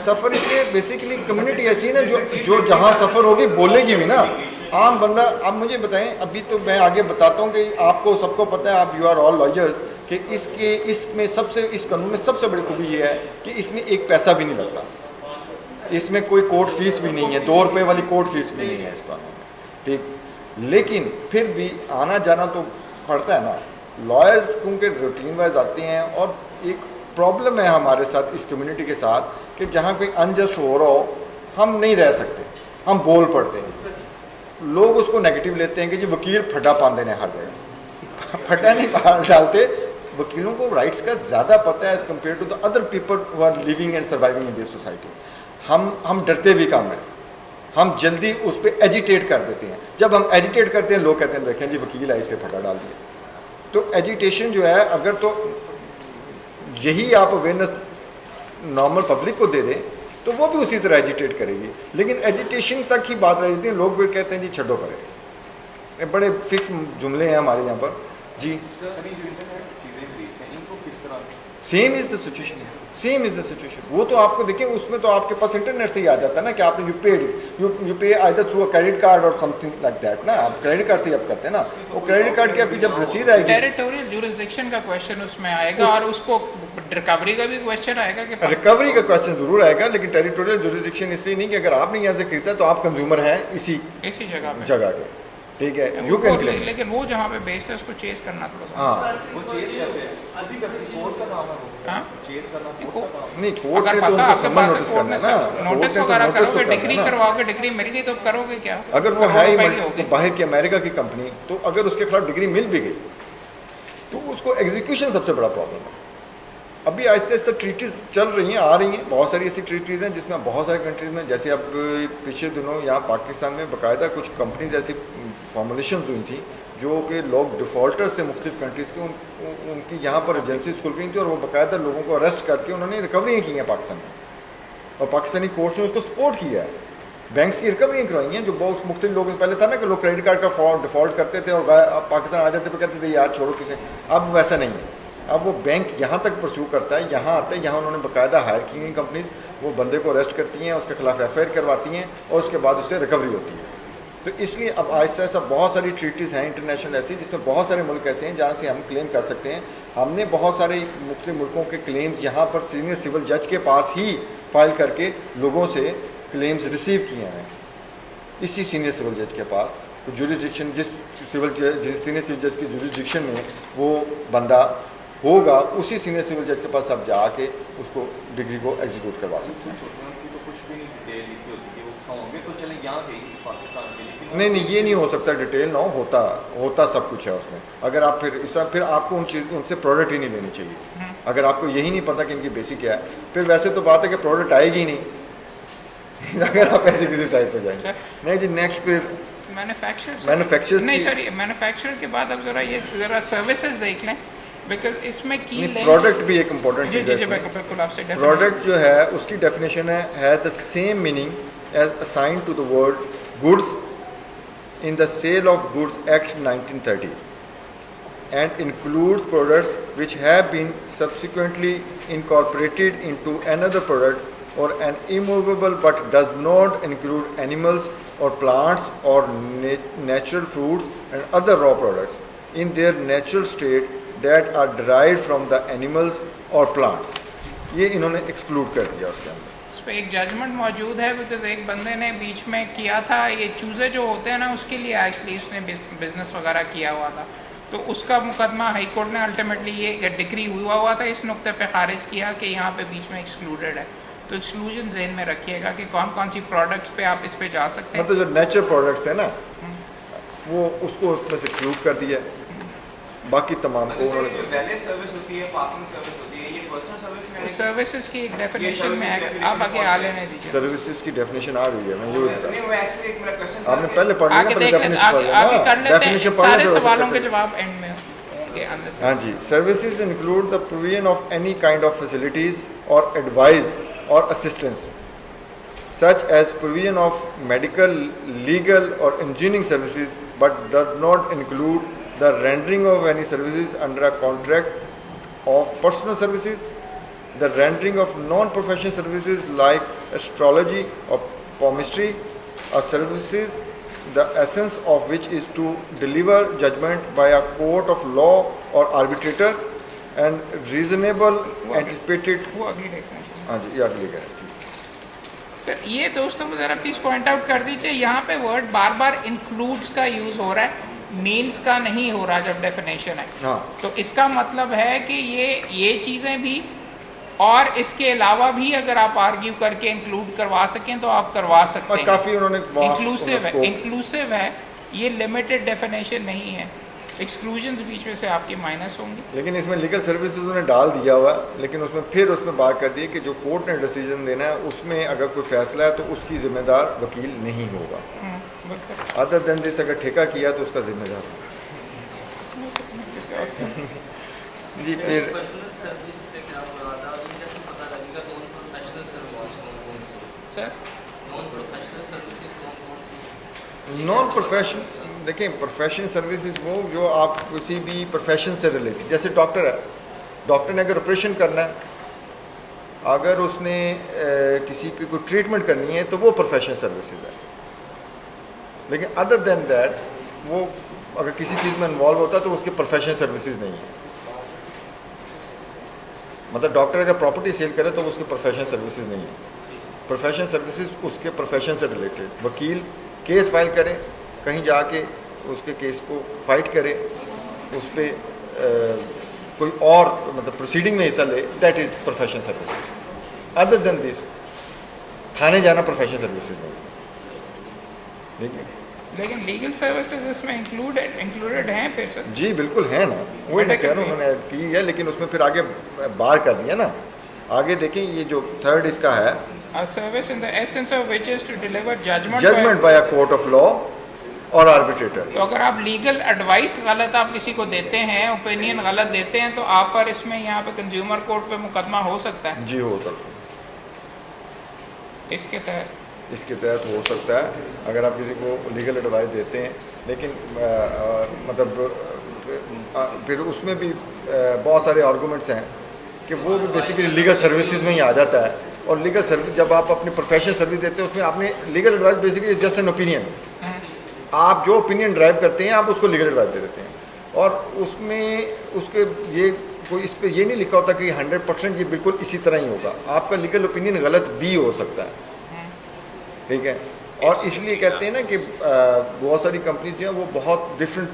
سفر اس لیے بیسیکلی کمیونٹی ایسی ہے نا جو جہاں سفر ہوگی بولے گی بھی نا عام بندہ. اب مجھے بتائیں, ابھی تو میں آگے بتاتا ہوں کہ آپ کو سب کو پتہ ہے, آپ یو آر آل لائرز, کہ اس میں اس قانون میں سب سے بڑی خوبی یہ ہے کہ اس میں ایک پیسہ بھی نہیں لگتا, اس میں کوئی کورٹ فیس بھی نہیں ہے, 2 روپے والی کورٹ فیس بھی نہیں ہے اس قانون میں, ٹھیک. لیکن پھر بھی آنا جانا تو پڑتا ہے نا. لائرز کیونکہ روٹین وائز آتے ہیں, اور ایک پرابلم ہے ہمارے ساتھ اس کمیونٹی کے ساتھ کہ جہاں کوئی انجسٹ ہو رہا ہو ہم نہیں رہ سکتے, ہم بول پڑتے ہیں. لوگ اس کو نیگیٹو لیتے ہیں کہ جی وکیل پھڈا پاندے نے ہر جگہ, پھڈا نہیں ڈالتے. وکیلوں کو رائٹس کا زیادہ پتہ ہے as compare to the other people who are living and surviving in this society. ہم ڈرتے بھی کم ہیں, ہم جلدی اس پہ ایجیٹیٹ کر دیتے ہیں. جب ہم ایجیٹیٹ کرتے ہیں لوگ کہتے ہیں دیکھیں جی وکیل ہے اس سے پھڈا ڈال دیا. تو ایجیٹیشن جو ہے اگر تو یہی آپ اویئرنیس نارمل پبلک کو دے دیں تو وہ بھی اسی طرح ایجیٹیٹ کرے گی. لیکن ایجیٹیشن تک ہی بات رہ جاتی ہے, لوگ بھی کہتے ہیں جی چھڈو کرے. بڑے فکس جملے ہیں ہمارے یہاں پر, جی سر جو انٹرنیٹ سے چیزیں خریدتے ہیں ان کو کس طرح same is the situation, same is the situation. وہ تو آپ کو دیکھیں اس میں تو آپ کے پاس انٹرنیٹ سے ہی آ جاتا ہے نا کہ آپ نے you pay either through credit card اور سم تھنگ لائک دیٹ نا. آپ کریڈٹ کارڈ سے ہی آپ کرتے ہیں نا. وہ کریڈٹ کارڈ کی آپ کی جب رسید آئے گی ٹیریٹوریل جورسڈکشن کا کویشچن اس میں آئے گا اور اس کو ریکوری کا بھی کویشچن آئے گا کہ ریکوری کا کوشچن ضرور آئے گا، لیکن ٹیریٹوریل جورسڈکشن اس لیے نہیں کہ اگر آپ نے یہاں سے خریدا تو آپ کنزیومر ہیں اسی جگہ پہ جگہ کے. ٹھیک ہے، یو کین کلیم. لیکن وہ جہاں پہ بیسڈ ہے اس کو چیز کرنا تھوڑا سا. ہاں وہ چیز کیسے ہے؟ اسی کا کورٹ کا نام ہے وہ چیز کرنا کورٹ کا نام. نہیں، کورٹ اگر نے تو پتا ان آپ کو کے سمن پاس نوٹس کرنا ہے نا. نوٹس وغیرہ کرو گے، ڈگری کرواؤ گے، ڈگری مل گئی تو کرو گے کیا؟ اگر وہ ہے ہی باہر کی امریکہ کی کمپنی تو اگر اس کے خلاف ڈگری مل بھی گئی تو اس کو ایگزیکیوشن سب سے بڑا پرابلم ہے. ابھی آہستہ آہستہ ٹریٹیز چل رہی ہیں، آ رہی ہیں. بہت ساری ایسی ٹریٹیز ہیں جس میں بہت سارے کنٹریز میں، جیسے اب پچھلے دنوں یہاں پاکستان میں باقاعدہ کچھ کمپنیز ایسی فارمولیشنز ہوئی تھیں جو کہ لوگ ڈیفالٹرز تھے مختلف کنٹریز کے، ان کی یہاں پر ایجنسیز کھل گئی تھیں اور وہ باقاعدہ لوگوں کو اریسٹ کر کے انہوں نے ریکوریاں کی ہیں پاکستان میں، اور پاکستانی کورٹس نے اس کو سپورٹ کیا ہے. بینکس کی ریکوریاں کروائی ہیں جو بہت مختلف لوگ پہلے تھا نا کہ لوگ کریڈٹ کارڈ کا ڈیفالٹ کرتے تھے اور پاکستان آ جاتے پہ کہتے تھے یار چھوڑو کسے. اب ویسا نہیں ہے. اب وہ بینک یہاں تک پرسیو کرتا ہے، یہاں آتا ہے، یہاں انہوں نے باقاعدہ ہائر کی ہوئی کمپنیز، وہ بندے کو اریسٹ کرتی ہیں، اس کے خلاف ایف آئی آر کرواتی ہیں اور اس کے بعد اس سے ریکوری ہوتی ہے. تو اس لیے اب آہستہ آہستہ بہت ساری ٹریٹیز ہیں انٹرنیشنل ایسی جس میں بہت سارے ملک ایسے ہیں جہاں سے ہم کلیم کر سکتے ہیں. ہم نے بہت سارے مختلف ملکوں کے کلیمز یہاں پر سینئر سول جج کے پاس ہی فائل کر کے لوگوں سے کلیمز ریسیو کیے ہیں اسی سینئر سول جج کے پاس. جورسڈکشن جس سینئر سول جج کی جورسڈکشن میں وہ بندہ ہوگا اسی سینئر سول جج کے پاس آپ جا کے اس کو ڈگری کو ایگزیکیوٹ کروا سکتے ہیں. تو کچھ بھی نہیں ڈیٹیل لکھی ہوتی ہے، وہ ہوں گے تو چلیں یہاں گئی پاکستان کے، لیکن نہیں یہ نہیں ہو سکتا ڈیٹیل نہ ہوتا سب کچھ ہے اس میں. اگر آپ پھر آپ کو ان سے پروڈکٹ ہی نہیں لینی چاہیے. اگر آپ کو یہی نہیں پتا کہ ان کی بیسک کیا ہے، پھر ویسے تو بات ہے کہ پروڈکٹ آئے گی نہیں اگر آپ ایسے کسی سائٹ پہ جائیں گے. نہیں جی، نیکسٹ پہ مینوفیکچرر نہیں سوری مینوفیکچرر کے بعد اب ذرا سروسز دیکھ لیں، بیکاز اس میں کی پروڈکٹ بھی ایک امپورٹنٹ چیز ہے. بالکل آپ سے پروڈکٹ جو ہے اس کی ڈیفینیشن ہے the same meaning as assign to the word goods in the Sale of Goods Act 1930 and includes products which have been subsequently incorporated into another product or an immovable but does not include animals or plants or natural fruits and other raw products in their natural state that are derived from the animals or plants. یہ انہوں نے exclude کر دیا اس کے اندر. اس پہ ایک judgment موجود ہے بیکاز ایک بندے نے بیچ میں کیا تھا، یہ چوزے جو ہوتے ہیں نا اس کے لیے ایکچولی اس نے بزنس وغیرہ کیا ہوا تھا، تو اس کا مقدمہ ہائی کورٹ نے الٹیمیٹلی یہ ڈگری ہوا تھا اس نقطے پہ خارج کیا کہ یہاں پہ بیچ میں ایکسکلوڈیڈ ہے. تو ایکسکلوژن ذہن میں رکھیے گا کہ کون سی پروڈکٹس پہ آپ اس پہ جا سکتے ہیں. مطلب جو نیچرل پروڈکٹس ہیں نا وہ اس کو اس میں سے ایکسکلوڈ کر دیا. باقی تمام کو سروس ہوتی ہے، پارکنگ سروس ہوتی ہے، یہ پرسنل سروس میں سروسز کی ایک ڈیفینیشن میں آپ آگے آ لینے دیجیے. سروسز کی ڈیفینیشن آ رہی ہے. میں نہیں، آپ نے پہلے پڑھ لیا نا، پہلے ڈیفینیشن پڑھ آگے کر لینا، لیتے ہیں سارے سوالوں کے جواب اینڈ میں. ہاں جی. Services include the provision of any kind of facilities اور ایڈوائز اور assistance such as provision of medical, legal or engineering services but does not include the rendering of any services under a contract of personal services, the rendering of non-professional services like astrology or palmistry, or services the essence of which is to deliver judgment by a court of law or arbitrator and reasonable anticipated. وہ اگلی definition. ہاں جی، یہ اگلی ہے. سر یہ دوستوں کو ذرا پلیز پوائنٹ آؤٹ کر دیجیے، یہاں پہ ورڈ بار بار انکلوڈس کا یوز ہو رہا ہے، مینس کا نہیں ہو رہا جب ڈیفینیشن ہے. ہاں، تو اس کا مطلب ہے کہ یہ چیزیں بھی اور اس کے علاوہ بھی اگر آپ آرگیو کر کے انکلوڈ کروا سکیں تو آپ کروا سکتے ہیں. کافی انہوں نے انکلوسیو ہے، یہ لمیٹڈ ڈیفینیشن نہیں ہے. ایکسکلوژنز بیچ میں سے آپ کی مائنس ہوں گی. لیکن اس میں لیگل سروسز انہوں نے ڈال دیا ہوا ہے، لیکن اس میں پھر اس میں بات کر دی کہ جو کورٹ نے ڈیسیجن دینا ہے اس میں اگر کوئی فیصلہ ہے تو اس کی ذمہ دار وکیل نہیں ہوگا. ادر دین دس اگر ٹھیکہ کیا تو اس کا ذمہ دار جی. پھر نان دیکھیں پروفیشنل سروسز وہ جو آپ کسی بھی پروفیشن سے ریلیٹڈ، جیسے ڈاکٹر ہے، ڈاکٹر نے اگر آپریشن کرنا ہے، اگر اس نے کسی کی کوئی ٹریٹمنٹ کرنی ہے تو وہ پروفیشنل سروسز ہے. لیکن ادر دین دیٹ وہ اگر کسی چیز میں انوالو ہوتا ہے تو اس کے پروفیشنل سروسز نہیں ہیں. مطلب ڈاکٹر اگر پراپرٹی سیل کرے تو اس کے پروفیشنل سروسز نہیں ہیں. پروفیشنل سروسز اس کے پروفیشن سے ریلیٹڈ. وکیل کیس فائل کرے، کہیں جا کے اس کے کیس کو فائٹ کرے، اس پہ کوئی اور مطلب پروسیڈنگ میں حصہ لے، that is professional services. Other than this تھانے جانا پروفیشنل سروسز نہیں ہے. ٹھیک ہے، لیکن لیگل سروسز اس میں انکلوڈیڈ ہیں پھر سر؟ جی بالکل ہے نا، وہی میں کہہ رہا ہوں انہوں نے ایڈ کی ہے، لیکن اس میں پھر آگے بار کر دیا نا. آگے دیکھیں یہ جو تھرڈ اس کا ہے، A service in the essence of which is to deliver judgment judgment by a court of law اور آربیٹریٹر. تو اگر آپ لیگل ایڈوائس غلط آپ کسی کو دیتے ہیں، اوپینین غلط دیتے ہیں، تو آپ پر اس میں یہاں پہ کنزیومر کورٹ پہ مقدمہ ہو سکتا ہے جی ہو سکتا ہے، اس کے تحت. اس کے تحت ہو سکتا ہے اگر آپ کسی کو لیگل ایڈوائس دیتے ہیں. لیکن مطلب پھر اس میں بھی بہت سارے آرگومنٹس ہیں کہ وہ بھی بیسیکلی لیگل سروسز میں ہی آ جاتا ہے. اور لیگل سروس جب آپ اپنی پروفیشنل سروس دیتے ہیں اس میں آپ نے legal advice basically just an opinion. آپ جو اوپینین ڈرائیو کرتے ہیں آپ اس کو لیگل ایڈوائس دے دیتے ہیں. اور اس میں اس کے یہ کوئی اس پہ یہ نہیں لکھا ہوتا کہ 100% یہ بالکل اسی طرح ہی ہوگا. آپ کا لیگل اوپینین غلط بھی ہو سکتا ہے. ٹھیک ہے، اور اس لیے کہتے ہیں نا کہ بہت ساری کمپنیز جو ہیں وہ بہت ڈفرینٹ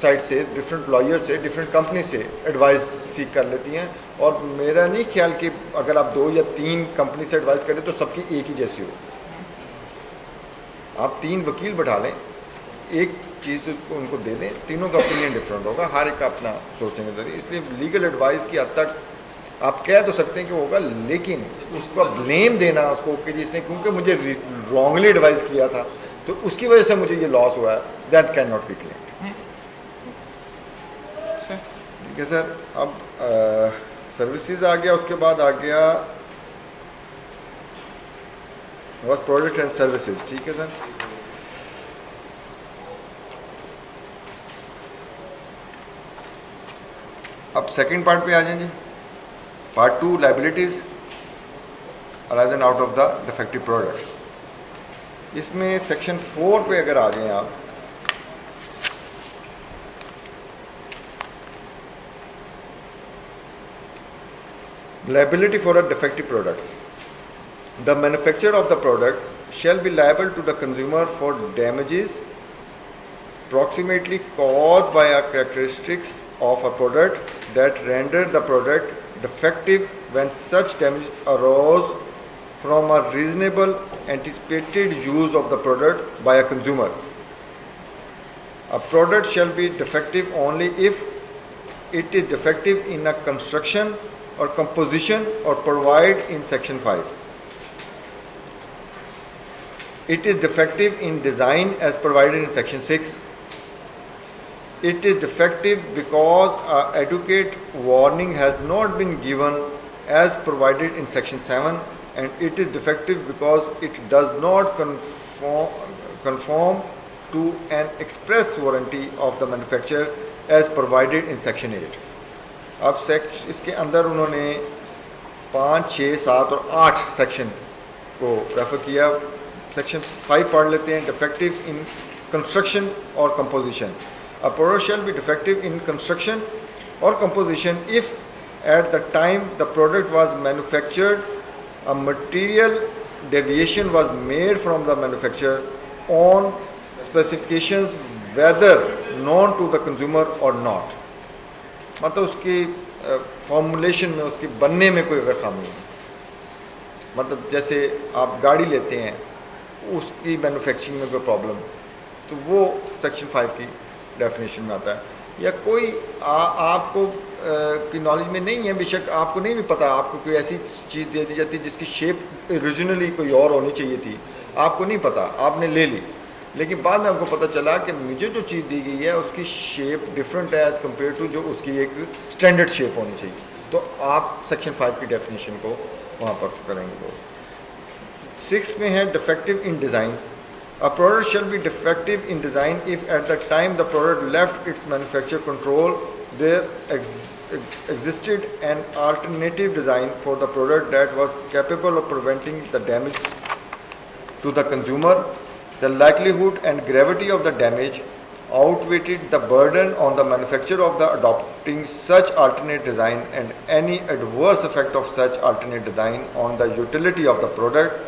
سائٹ سے، ڈفرینٹ لائر سے، ڈفرینٹ کمپنی سے ایڈوائس سیکھ کر لیتی ہیں. اور میرا نہیں خیال کہ اگر آپ 2 یا 3 کمپنی سے ایڈوائس کریں تو سب کی ایک ہی جیسی ہو. آپ 3 وکیل بٹھا لیں، ایک چیز ان کو دے دیں، تینوں کا اوپینین ڈفرینٹ ہوگا، ہر ایک کا اپنا سوچنے کا ذریعہ. اس لیے لیگل ایڈوائس کی حد تک آپ کہہ تو سکتے ہیں کہ ہوگا، لیکن اس کو بلیم دینا اس کو کہ جس نے کیونکہ مجھے رانگلی ایڈوائز کیا تھا تو اس کی وجہ سے مجھے یہ لاس ہوا ہے، that can not be claimed. ٹھیک ہے سر. اب سروسز آ گیا، اس کے بعد آ گیا بس پروڈکٹ اینڈ سروسز. ٹھیک ہے سر. اب سیکنڈ پارٹ پہ آ جائیں جی. Part 2 liabilities arising out of the defective product. اس میں سیکشن 4 پہ اگر آ جائیں آپ، liability for a defective products. The manufacturer of the product shall be liable to the consumer for damages approximately caused by a characteristics of a product that render the product defective when such damage arose from a reasonable anticipated use of the product by a consumer. A product shall be defective only if it is defective in a construction or composition or provided in section 5. It is defective in design as provided in section 6. It is defective because adequate warning has not been given as provided in section 7, and it is defective because it does not conform to an express warranty of the manufacturer as provided in section 8. اب اس کے اندر انہوں نے 5, 6, 7 اور 8 section کو refer کیا. Section 5 پڑھ لیتے ہیں. ڈیفیکٹیو ان کنسٹرکشن اور composition. A product shall be defective in construction or composition if at the time the product was manufactured a material deviation was made from the manufacturer on specifications whether known to the consumer or not. مطلب اس کی formulation میں، اس کی بننے میں کوئی اگر خامی ہے. مطلب جیسے آپ گاڑی لیتے ہیں، اس کی مینوفیکچرنگ میں کوئی پرابلم، تو وہ سیکشن 5 کی ڈیفینیشن میں آتا ہے. یا کوئی آپ کو کی نالج میں نہیں ہے، بے شک آپ کو نہیں بھی پتہ، آپ کو کوئی ایسی چیز دے دی جاتی جس کی شیپ اوریجنلی کوئی اور ہونی چاہیے تھی، آپ کو نہیں پتہ، آپ نے لے لی، لیکن بعد میں آپ کو پتہ چلا کہ مجھے جو چیز دی گئی ہے اس کی شیپ ڈفرینٹ ہے ایز کمپیئر ٹو جو اس کی ایک اسٹینڈرڈ شیپ ہونی چاہیے. تو آپ سیکشن 5 کی ڈیفینیشن کو وہاں پر کریں گے. 6 میں ہے defective in design. A product shall be defective in design if at the time the product left its manufacturer control there existed an alternative design for the product that was capable of preventing the damage to the consumer. The likelihood and gravity of the damage outweighed the burden on the manufacturer of the adopting such alternate design and any adverse effect of such alternate design on the utility of the product.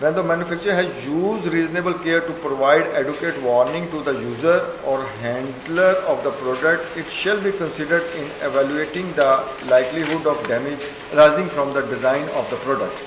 When the manufacturer has used reasonable care to provide adequate warning to the user or handler of the product, it shall be considered in evaluating the likelihood of damage arising from the design of the product.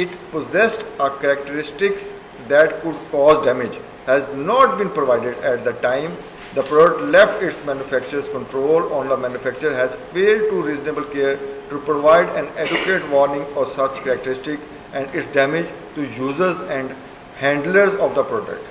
it possessed a characteristics that could cause damage has not been provided at the time the product left its manufacturer's control on. The manufacturer has failed to reasonable care to provide an adequate warning of such characteristic and its damage to users and handlers of the product.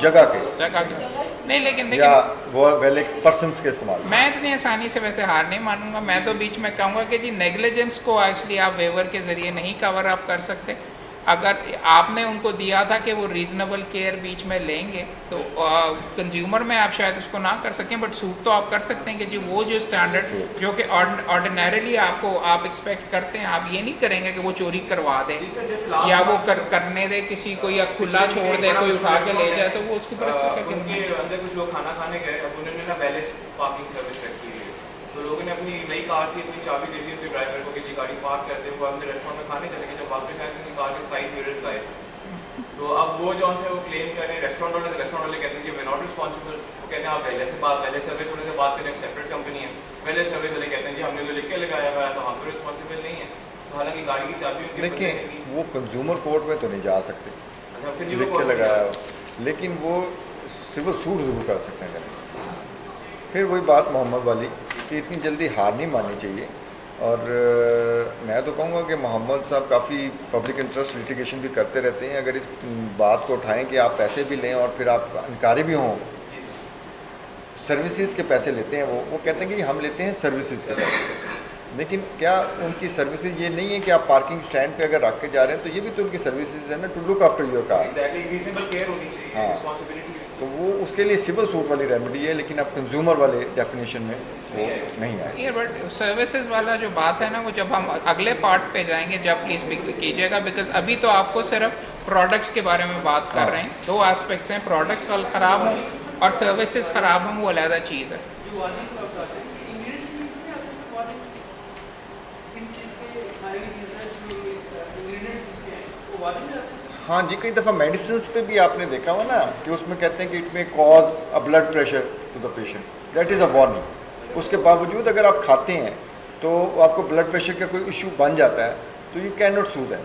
جگہ کے جگہ کے نہیں، لیکن یا دیکھیں وہ valid persons کے استعمال. میں اتنی آسانی سے ویسے ہار نہیں مانوں گا. میں تو بیچ میں کہوں گا کہ جی نیگلیجنس کو ایکچولی آپ ویور کے ذریعے نہیں کور اپ کر سکتے. اگر آپ نے ان کو دیا تھا کہ وہ ریزنیبل کیئر بیچ میں لیں گے تو کنزیومر میں آپ شاید اس کو نہ کر سکیں، بٹ سوٹ تو آپ کر سکتے ہیں کہ جی وہ جو اسٹینڈرڈ جو کہ آرڈینریلی آپ کو آپ ایکسپیکٹ کرتے ہیں، آپ یہ نہیں کریں گے کہ وہ چوری کروا دے یا وہ کرنے دے کسی کو، یا کھلا چھوڑ دے کوئی اٹھا کے لے جائے تو وہ اس کے اوپر اس طرح ان کے اندر کچھ لوگ کھانا کھانے گئے، اب انہوں نے نا ویلیس پارکنگ سروس رکھی ہوئی ہے، تو لوگوں نے اپنی نئی کار تھی اپنی چابی دے دی ان کے ڈرائیور کو کہ یہ گاڑی پارک کر دے. وہ اپنے ریسٹورینٹ میں کھانے چلے گئے، جب واپس آئے تو ان کی کار کے سائڈ میررز غائب. تو اب وہ جو ان سے وہ کلیم کر رہے ہیں ریسٹورینٹ والے کہتے ہیں کہ وی ناٹ رسپانسبل. وہ کہتے ہیں آپ ویلے سروس والے سے بات کریں، ایک سیپریٹ کمپنی ہے. ویلے سروس والے کہتے ہیں جی ہم نے تو لکھ کے لگایا ہوا ہے تو ہم تو رسپانسبل نہیں ہیں. حالانکہ گاڑی کی چابی ان کے دیکھیں وہ کنزیومر کورٹ میں تو نہیں جا سکتے پھر لکھ کے لگایا ہو، لیکن وہ سول سوٹ ضرور کر سکتے ہیں. پھر وہی بات محمد والی کہ اتنی جلدی ہار نہیں ماننی چاہیے. اور میں تو کہوں گا کہ محمد صاحب کافی پبلک انٹرسٹ لیٹیگیشن بھی کرتے رہتے ہیں. اگر اس بات کو اٹھائیں کہ آپ پیسے بھی لیں اور پھر آپ انکاری بھی ہوں، سروسز کے پیسے لیتے ہیں، وہ کہتے ہیں کہ ہم لیتے ہیں سروسز کے پیسے، لیکن کیا ان کی سروسز یہ نہیں ہے کہ آپ پارکنگ اسٹینڈ پہ اگر رکھ کے جا رہے ہیں تو یہ بھی تو ان کی سروسز ہے نا، to look after your car. Reasonable care ہونی چاہیے، ہاں. رسپانسبلٹی. تو وہ اس کے لیے سول سوٹ والی ریمیڈی ہے، لیکن اب کنزیومر والے ڈیفینیشن میں وہ نہیں آئے. یہ بٹ سروسز والا جو بات ہے نا، وہ جب ہم اگلے پارٹ پہ جائیں گے جب پلیز کیجیے گا، بیکاز ابھی تو آپ کو صرف پروڈکٹس کے بارے میں بات کر رہے ہیں. دو آسپیکٹس ہیں، پروڈکٹس خراب ہوں اور سروسز خراب ہوں، وہ علیحدہ چیز ہے. ہاں جی، کئی دفعہ میڈیسنس پہ بھی آپ نے دیکھا ہوا نا کہ اس میں کہتے ہیں کہ اٹ میں cause a blood pressure to the patient, that is a warning. اس کے باوجود اگر آپ کھاتے ہیں تو آپ کو بلڈ پریشر کا کوئی ایشو بن جاتا ہے تو you can not so them.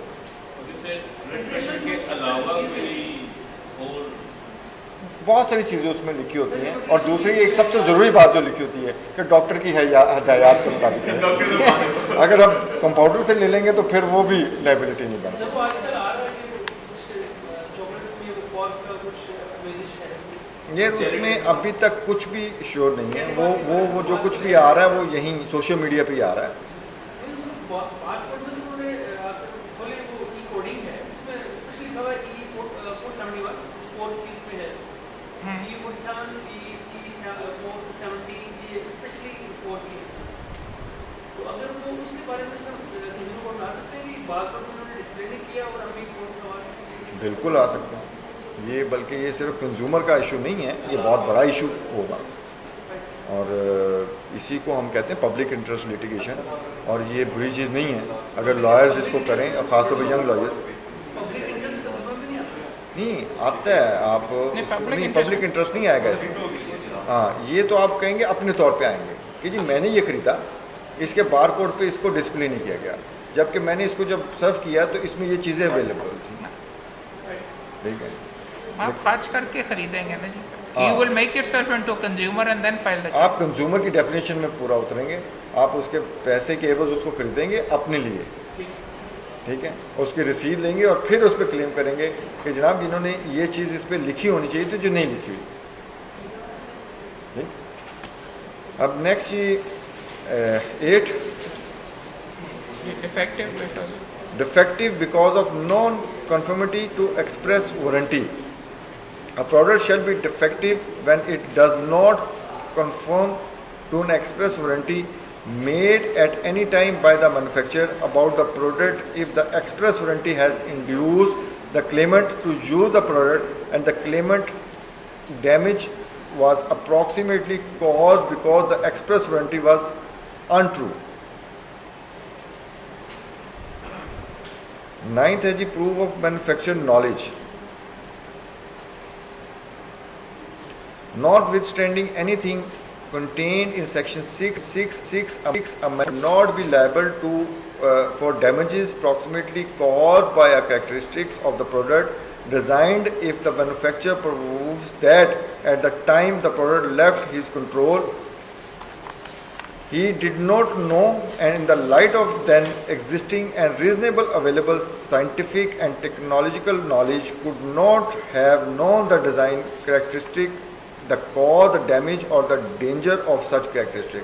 بہت ساری چیزیں اس میں لکھی ہوتی ہیں. اور دوسری ایک سب سے ضروری بات جو لکھی ہوتی ہے کہ ڈاکٹر کی ہدایات کے مطابق اگر آپ کمپاؤنڈر سے لے لیں گے تو پھر وہ بھی لائبلٹی نہیں بنتا. یہ اس میں ابھی تک کچھ بھی شیور نہیں ہے. وہ جو کچھ بھی آ رہا ہے وہ یہیں سوشل میڈیا پہ ہی آ رہا ہے. بالکل آ سکتے ہیں یہ، بلکہ یہ صرف کنزیومر کا ایشو نہیں ہے، یہ بہت بڑا ایشو ہوگا. اور اسی کو ہم کہتے ہیں پبلک انٹرسٹ لیٹیگیشن، اور یہ بری چیز نہیں ہے اگر لائرز اس کو کریں، اور خاص طور پہ ینگ لائرز. نہیں آتا ہے آپ نہیں، پبلک انٹرسٹ نہیں آئے گا اس میں. ہاں یہ تو آپ کہیں گے اپنے طور پہ آئیں گے کہ جی میں نے یہ خریدا، اس کے بار کوڈ پہ اس کو ڈسپلے نہیں کیا گیا، جبکہ میں نے اس کو جب سرو کیا تو اس میں یہ چیزیں اویلیبل تھیں. ٹھیک ہے، آپ خرچ کر کے خریدیں گے نا جی. You will make yourself into consumer and then file the charge. آپ کنزیومر کی ڈیفینیشن میں پورا اتریں گے، آپ اس کے پیسے کے عوض اس کو خریدیں گے اپنے لیے. ٹھیک ہے، اس کی رسید لیں گے اور پھر اس پہ کلیم کریں گے کہ جناب انہوں نے یہ چیز اس پہ لکھی ہونی چاہیے تھی جو نہیں لکھی ہوئی. اب next G 8 defective because of non-conformity to express warranty. A product shall be defective when it does not conform to an express warranty made at any time by the manufacturer about the product if the express warranty has induced the claimant to use the product and the claimant damage was approximately caused because the express warranty was untrue. 9th ہے جی proof of manufacturer knowledge. Notwithstanding anything contained in section 6 a man not be liable to for damages approximately caused by a characteristics of the product designed if the manufacturer proves that at the time the product left his control He did not know, and in the light of then existing and reasonable available scientific and technological knowledge, could not have known the design characteristic, the cause, the damage or the danger of such characteristic.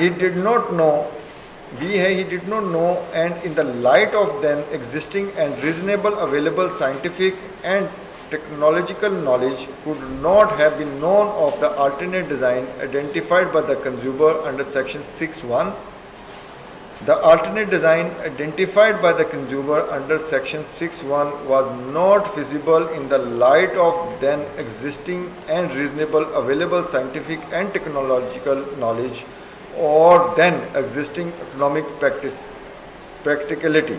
He did not know, he did not know, and in the light of then existing and reasonable available scientific and technological knowledge, could not have been known of the alternate design identified by the consumer under section 6(1). The alternate design identified by the consumer under section 6(1) was not feasible in the light of then existing and reasonable available scientific and technological knowledge or then existing economic practicality.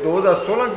2016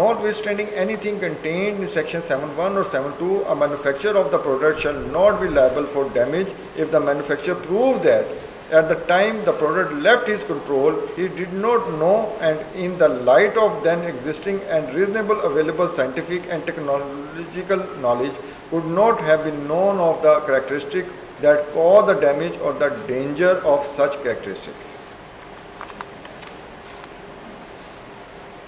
Notwithstanding anything contained in section 7(1) or 7(2), a manufacturer of the product shall not be liable for damage if the manufacturer proves that at the time the product left his control, he did not know, and in the light of then existing and reasonable available scientific and technological knowledge, could not have been known of the characteristic that cause the damage or the danger of such characteristics.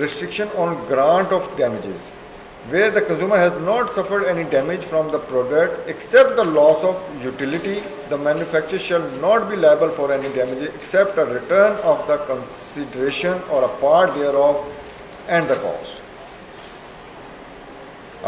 Restriction on grant of damages. Where the consumer has not suffered any damage from the product except the loss of utility, the manufacturer shall not be liable for any damages except a return of the consideration or a part thereof and the cost.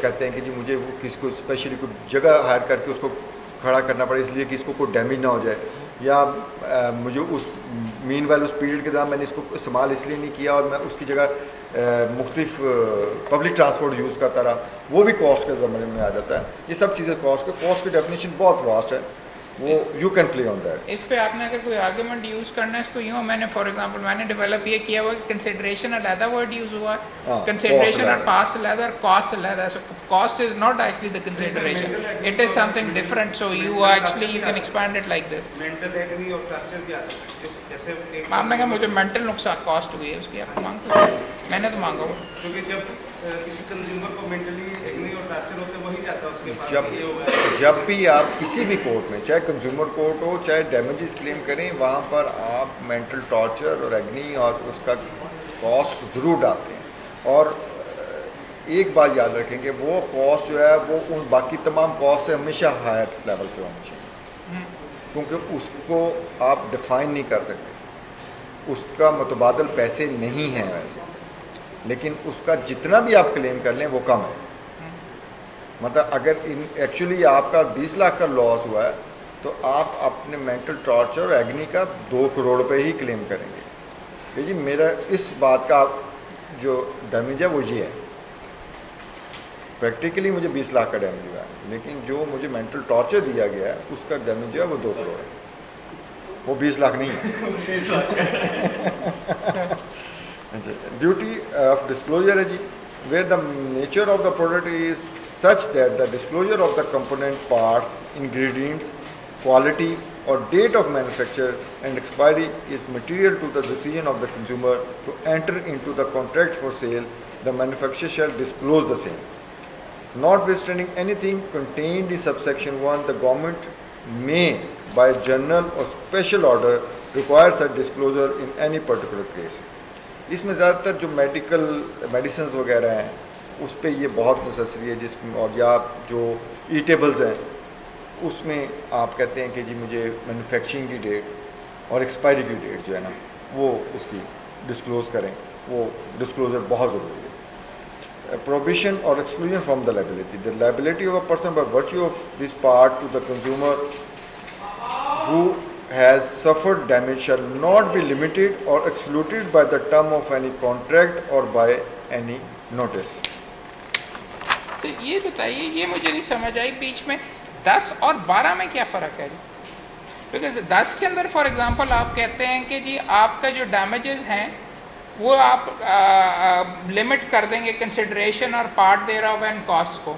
کہتے ہیں کہ جی مجھے وہ کسی کو especially کوئی جگہ higher کر کے اس کو کھڑا کرنا پڑے اس لیے کہ اس کو کوئی ڈیمیج نہ ہو جائے، یا مجھے اس مین ویل اس پیریڈ کے دوران میں نے اس کو استعمال اس لیے نہیں کیا اور میں اس کی جگہ مختلف پبلک ٹرانسپورٹ یوز کرتا رہا، وہ بھی کاسٹ کے زمانے میں آ جاتا ہے. یہ سب چیزیں کاسٹ کی ڈیفینیشن بہت واسٹ ہے، وہ you can play on that. اس پہ آپ نے اگر کوئی آرگومنٹ یوز کرنا ہے اس کو یوں، میں نے فار ایگزامپل میں نے ڈیولپ یہ کیا ہوا کہ کنسیڈریشن علیحدہ ورڈ یوز ہوا ہے، کنسیڈریشن اور پاسٹ علیحدہ اور کاسٹ علیحدہ ہے. So cost is not actually the consideration, it is something different. So you actually you can expand it like this. Mental agony اور ٹرچر بھی آ سکتے ہیں، جیسے آپ نے کہا مجھے مینٹل نقصان کاسٹ ہوئی ہے اس کی، آپ مانگتے ہیں، میں نے تو مانگا ہوا. کیونکہ جب کسی کنزیومر کو مینٹلی ایگری اور ٹارچر ہوتے وہی جاتا ہے اس کے پاس یہ ہوگا. جب بھی آپ کسی بھی کورٹ میں، چاہے کنزیومر کورٹ ہو چاہے ڈیمیجز کلیم کریں، وہاں پر آپ مینٹل ٹارچر اور ایگنی اور اس کا کاسٹ ضرور ڈالتے ہیں. اور ایک بات یاد رکھیں کہ وہ کاسٹ جو ہے وہ ان باقی تمام کاسٹ سے ہمیشہ ہائر لیول پہ ہونی چاہیے، کیونکہ اس کو آپ ڈیفائن نہیں کر سکتے، اس کا متبادل پیسے نہیں ہیں ویسے، لیکن اس کا جتنا بھی آپ کلیم کر لیں وہ کم ہے. مطلب اگر ایکچولی آپ کا 20 لاکھ کا لاس ہوا ہے تو آپ اپنے مینٹل ٹارچر اور ایگنی کا 2 کروڑ روپے ہی کلیم کریں گے کہ جی میرا اس بات کا جو ڈیمیج ہے وہ یہ ہے. پریکٹیکلی مجھے 20 لاکھ کا ڈیمیج ہوا ہے، لیکن جو مجھے مینٹل ٹارچر دیا گیا ہے اس کا ڈیمیج جو ہے وہ 2 کروڑ ہے، وہ 20 لاکھ نہیں ہے. ڈیوٹی آف ڈسکلوجر ہے جی، where the nature of the product is such that the disclosure of the component parts, ingredients, quality or date of manufacture and expiry is material to the decision of the consumer to enter into the contract for sale. The manufacturer shall disclose the same. Notwithstanding anything contained in subsection 1, the government may by journal or special order require such disclosure in any particular case. اس میں زیادہ تر جو medicines وغیرہ ہیں اس پہ یہ بہت necessary ہے، جس میں اور یا جو ایٹیبلز ہیں اس میں آپ کہتے ہیں کہ جی مجھے مینوفیکچرنگ کی ڈیٹ اور ایکسپائری کی ڈیٹ جو ہے نا وہ اس کی ڈسکلوز کریں، وہ ڈسکلوزر بہت ضروری ہے. پروبیشن اور exclusion from the liability. The liability of a person by virtue of this part to the consumer who has suffered damage shall not be limited or excluded by the term of any contract or by any notice. تو یہ بتائیے، یہ مجھے نہیں سمجھ آئی بیچ میں 10 اور 12 میں کیا فرق ہے جی؟ بیکاز 10 کے اندر فار ایگزامپل آپ کہتے ہیں کہ جی آپ کا جو ڈیمیجز ہیں وہ آپ لمٹ کر دیں گے کنسیڈریشن اور پارٹ دے رہا ہوگا اینڈ کاسٹ کو.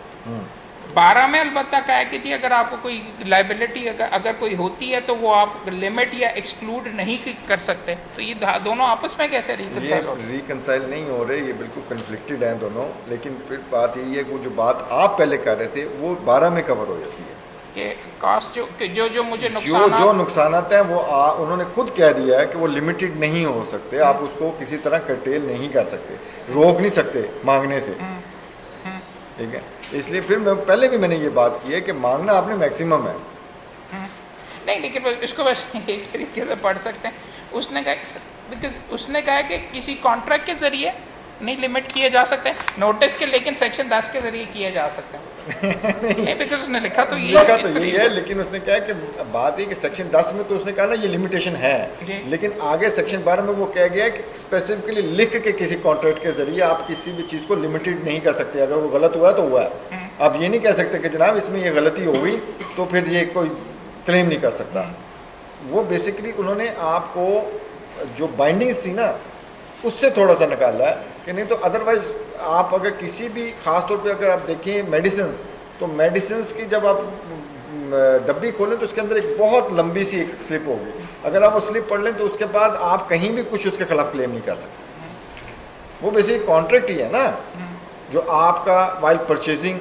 12 میں البتہ کہا ہے کہ جی اگر آپ کو کوئی لائبلٹی اگر کوئی ہوتی ہے تو وہ آپ لمٹ یا ایکسکلوڈ نہیں کر سکتے. تو یہ دونوں آپس میں کیسے ریکنسائل ہو رہے ہیں؟ ریکنسائل نہیں ہو رہے، یہ بالکل کنفلکٹڈ ہیں دونوں. لیکن پھر بات یہی ہے کہ وہ جو بات آپ پہلے کر رہے تھے وہ 12 میں کور ہو جاتی ہے کہ کاسٹ جو مجھے جو نقصانات ہیں وہ انہوں نے خود کہہ دیا ہے کہ وہ لمیٹڈ نہیں ہو سکتے. آپ اس کو کسی طرح کرٹیل نہیں کر سکتے، روک نہیں سکتے مانگنے سے. ٹھیک ہے، اس لیے پھر پہلے بھی میں نے یہ بات کی ہے کہ مانگنا آپ نے میکسیمم ہے. نہیں، لیکن اس کو بس ایک طریقے سے پڑھ سکتے ہیں. اس نے کہا بیکاز اس نے کہا کہ کسی کانٹریکٹ کے ذریعے نہیں لمٹ کیے جا سکتے نوٹس کے، لیکن سیکشن 10 کے ذریعے کیے جا سکتے ہیں. نہیں بیکاز اس نے لکھا تو یہی ہے، لیکن اس نے کہا کہ بات یہ کہ سیکشن 10 میں تو اس نے کہا نا یہ لمیٹیشن ہے، لیکن آگے سیکشن 12 میں وہ کہہ گیا ہے کہ اسپیسیفکلی لکھ کے کسی کانٹریکٹ کے ذریعے آپ کسی بھی چیز کو لمیٹڈ نہیں کر سکتے. اگر وہ غلط ہوا ہے تو ہوا ہے، آپ یہ نہیں کہہ سکتے کہ جناب اس میں یہ غلطی ہو گئی تو پھر یہ کوئی کلیم نہیں کر سکتا. وہ بیسکلی انہوں نے آپ کو جو بائنڈنگس تھی نا اس سے تھوڑا سا نکالا ہے کہ نہیں تو ادروائز آپ اگر کسی بھی خاص طور پہ اگر آپ دیکھیں میڈیسنس، تو میڈیسنس کی جب آپ ڈبی کھولیں تو اس کے اندر ایک بہت لمبی سی ایک سلپ ہوگی. اگر آپ وہ سلپ پڑھ لیں تو اس کے بعد آپ کہیں بھی کچھ اس کے خلاف کلیم نہیں کر سکتے. وہ بیسکلی کانٹریکٹ ہی ہے نا جو آپ کا وائل پرچیزنگ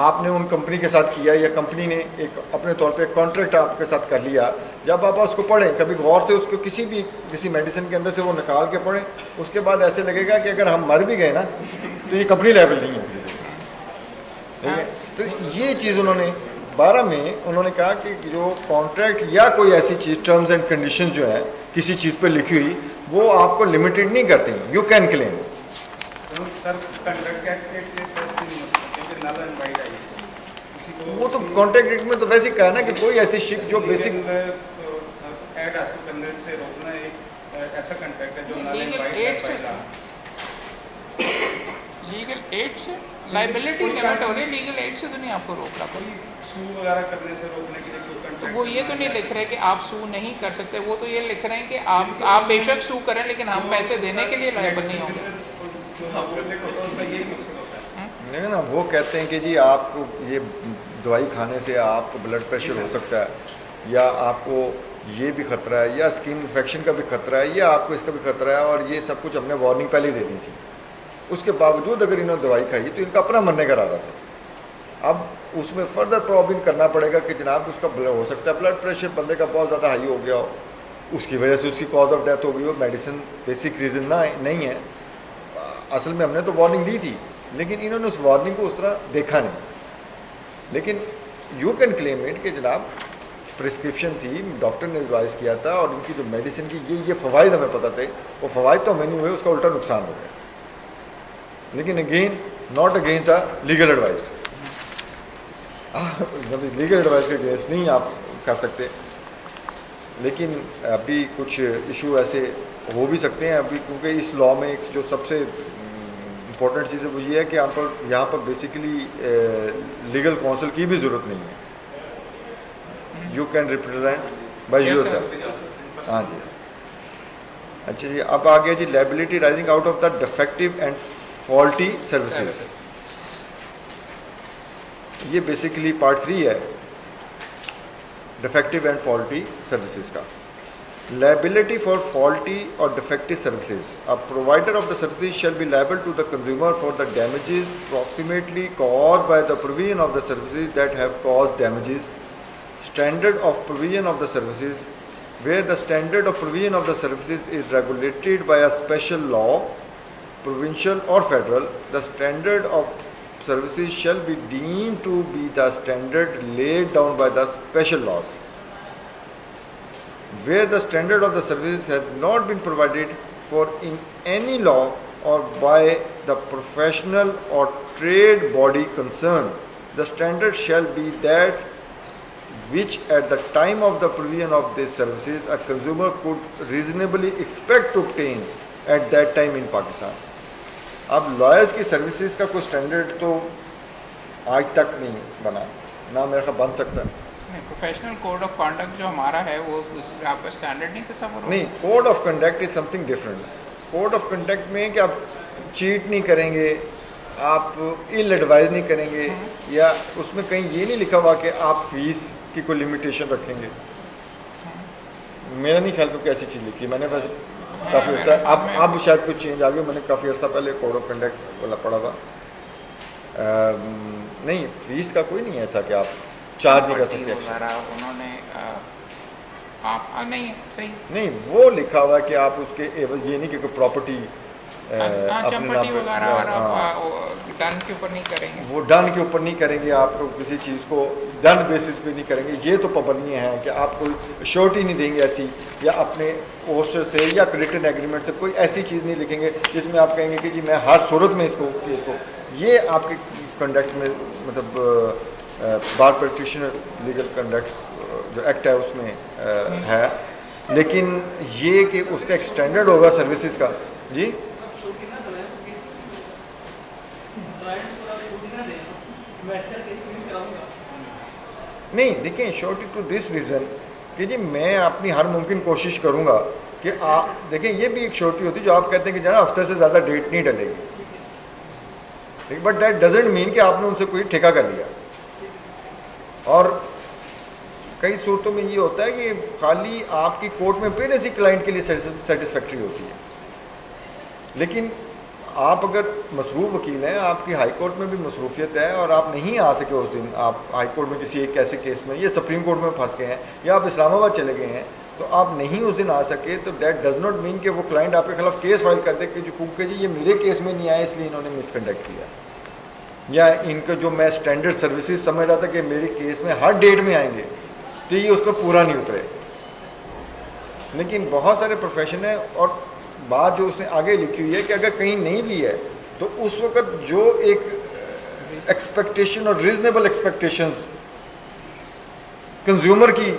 آپ نے ان کمپنی کے ساتھ کیا یا کمپنی نے ایک اپنے طور پہ کانٹریکٹ آپ کے ساتھ کر لیا. جب آپ اس کو پڑھیں کبھی غور سے اس کو کسی میڈیسن کے اندر سے وہ نکال کے پڑھیں، اس کے بعد ایسے لگے گا کہ اگر ہم مر بھی گئے نا تو یہ کمپنی لیول نہیں ہے. ٹھیک ہے، تو یہ چیز انہوں نے 12 میں انہوں نے کہا کہ جو کانٹریکٹ یا کوئی ایسی چیز ٹرمز اینڈ کنڈیشن جو ہیں کسی چیز پہ لکھی ہوئی وہ آپ کو لمیٹڈ نہیں کرتی، یو کین کلیم. صرف کنٹریکٹ ایکٹ کے تحت نہیں ہو سکتا کیونکہ نل اینڈ وائڈ آئی کسی کو وہ تو کانٹریکٹ ایکٹ میں تو ویسے ہی کہا نا کہ کوئی ایسی شک جو بیسک ایڈ حاصل کرنے سے روکنا ایک ایسا کنٹریکٹ ہے جو null and void legal aid سے لائبلٹی لیمٹ ہو رہی ہے، لیگل ایڈ سے تو نہیں آپ کو روک رہا کوئی سو وغیرہ کرنے سے روکنے کے لیے کوئی تو کنٹریکٹ وہ یہ تو نہیں لکھ رہے کہ آپ سو نہیں کر سکتے، وہ تو یہ لکھ رہے ہیں کہ آپ بے شک سو کریں لیکن ہم پیسے دینے کے لیے لائبل نہیں ہوں گے. یہی مقصد ہوتا ہے. نہیں نا، وہ کہتے ہیں کہ جی آپ کو یہ دوائی کھانے سے آپ کو بلڈ پریشر ہو سکتا ہے، یا آپ کو یہ بھی خطرہ ہے، یا اسکن انفیکشن کا بھی خطرہ ہے، یا آپ کو اس کا بھی خطرہ ہے، اور یہ سب کچھ ہم نے وارننگ پہلے ہی دے دی تھی. اس کے باوجود اگر انہوں نے دوائی کھائی تو ان کا اپنا مرنے کا ارادہ تھا. اب اس میں فردر پرابلم کرنا پڑے گا کہ جناب اس کا ہو سکتا ہے بلڈ پریشر بندے کا بہت زیادہ ہائی ہو گیا ہو، اس کی وجہ سے اس کی کاز آف ڈیتھ ہو گئی ہو، میڈیسن بیسک ریزن نہیں ہے. اصل میں ہم نے تو وارننگ دی تھی، لیکن انہوں نے اس وارننگ کو اس طرح دیکھا نہیں. لیکن یو کین کلیم اٹ کہ جناب پرسکرپشن تھی، ڈاکٹر نے ایڈوائز کیا تھا، اور ان کی جو میڈیسن کی یہ فوائد ہمیں پتہ تھے، وہ فوائد تو ہمیں نہیں ہوئے، اس کا الٹا نقصان ہو گیا. لیکن اگین ناٹ اگین تھا لیگل ایڈوائس. لیگل ایڈوائس کے اگینسٹ نہیں آپ کر سکتے. لیکن ابھی کچھ ایشو ایسے ہو بھی سکتے ہیں ابھی، کیونکہ اس لا میں ایک جو سب سے امپورٹنٹ چیز ہے وہ یہ ہے کہ یہاں پر بیسیکلی لیگل کونسل کی بھی ضرورت نہیں ہے. You can represent by yourself. ہاں جی. اچھا جی، اب آ گیا جی liability rising out of the defective and faulty services. یہ بیسیکلی پارٹ 3 ہے ڈیفیکٹیو اینڈ فالٹی سروسز کا. Liability for faulty or defective services. A provider of the services shall be liable to the consumer for the damages proximately caused by the provision of the services that have caused damages. Standard of provision of the services. Where the standard of provision of the services is regulated by a special law, provincial or federal, the standard of services shall be deemed to be the standard laid down by the special laws. Where the standard of the services has not been provided for in any law or by the professional or trade body concerned, the standard shall be that which at the time of the provision of these services a consumer could reasonably expect to obtain at that time in Pakistan. اب lawyers کی services کا کوئی standard تو آج تک نہیں بنا، نہ میرے خیال بن سکتا ہے. پروفیشنل کوڈ آف کانڈکٹ جو ہمارا ہے وہ آپ کا اسٹینڈرڈ نہیں تصور نہیں. Code of conduct is something different. Code of conduct میں کہ آپ چیٹ نہیں کریں گے، آپ ایل ایڈوائز نہیں کریں گے، یا اس میں کہیں یہ نہیں لکھا ہوا کہ آپ فیس کی کوئی لمیٹیشن رکھیں گے. میرا نہیں خیال کہ ایسی چیز لکھی. میں نے بس کافی عرصہ اب شاید کچھ چینج آ گیا. میں نے کافی عرصہ پہلے کوڈ آف کنڈکٹ والا پڑھا تھا. نہیں، فیس کا کوئی نہیں ہے ایسا کہ آپ چارج نہیں کر سکتے. انہوں نے نہیں صحیح نہیں، وہ لکھا ہوا کہ آپ اس کے عوض یہ نہیں کہ کوئی پراپرٹی چمپٹی وغیرہ ڈن کے اوپر نہیں کریں گے، وہ ڈن کے اوپر نہیں کریں گے. آپ کو کسی چیز کو ڈن بیسس پہ نہیں کریں گے. یہ تو پابندیاں ہیں کہ آپ کوئی شورٹی نہیں دیں گے ایسی، یا اپنے پوسٹر سے یا ریٹن ایگریمنٹ سے کوئی ایسی چیز نہیں لکھیں گے جس میں آپ کہیں گے کہ جی میں ہر صورت میں اس کو یہ آپ کے کنڈکٹ میں مطلب بار پریکٹیشنر لیگل کنڈکٹ جو ایکٹ ہے اس میں ہے. لیکن یہ کہ اس کا ایک اسٹینڈرڈ ہوگا سروسز کا. جی نہیں، دیکھیں شورٹی ٹو دس ریزن کہ جی میں اپنی ہر ممکن کوشش کروں گا کہ آپ دیکھیں یہ بھی ایک شورٹی ہوتی ہے جو آپ کہتے ہیں کہ جناب ہفتے سے زیادہ ڈیٹ نہیں ڈلے گی، بٹ دیٹ ڈزنٹ مین کہ آپ نے ان سے کوئی ٹھیکہ کر لیا. اور کئی صورتوں میں یہ ہوتا ہے کہ خالی آپ کی کورٹ میں پہلے سے کلائنٹ کے لیے سیٹسفیکٹری ہوتی ہے، لیکن آپ اگر مصروف وکیل ہیں، آپ کی ہائی کورٹ میں بھی مصروفیت ہے اور آپ نہیں آ سکے اس دن، آپ ہائی کورٹ میں کسی ایک ایسے کیس میں یا سپریم کورٹ میں پھنس گئے ہیں یا آپ اسلام آباد چلے گئے ہیں تو آپ نہیں اس دن آ سکے، تو دیٹ ڈز ناٹ مین کہ وہ کلائنٹ آپ کے خلاف کیس فائل کر دے کہ جو کیونکہ جی یہ میرے کیس میں نہیں آیا اس لیے انہوں نے مس کنڈکٹ کیا، یا ان کا جو میں اسٹینڈرڈ سروسز سمجھ رہا تھا کہ میرے کیس میں ہر ڈیٹ میں آئیں گے تو یہ اس پہ پورا نہیں اترے. لیکن بہت سارے پروفیشن ہیں، اور بات جو اس نے آگے لکھی ہوئی ہے کہ اگر کہیں نہیں بھی ہے تو اس وقت جو ایک ایکسپیکٹیشن اور ریزنیبل ایکسپیکٹیشنز کنزیومر کی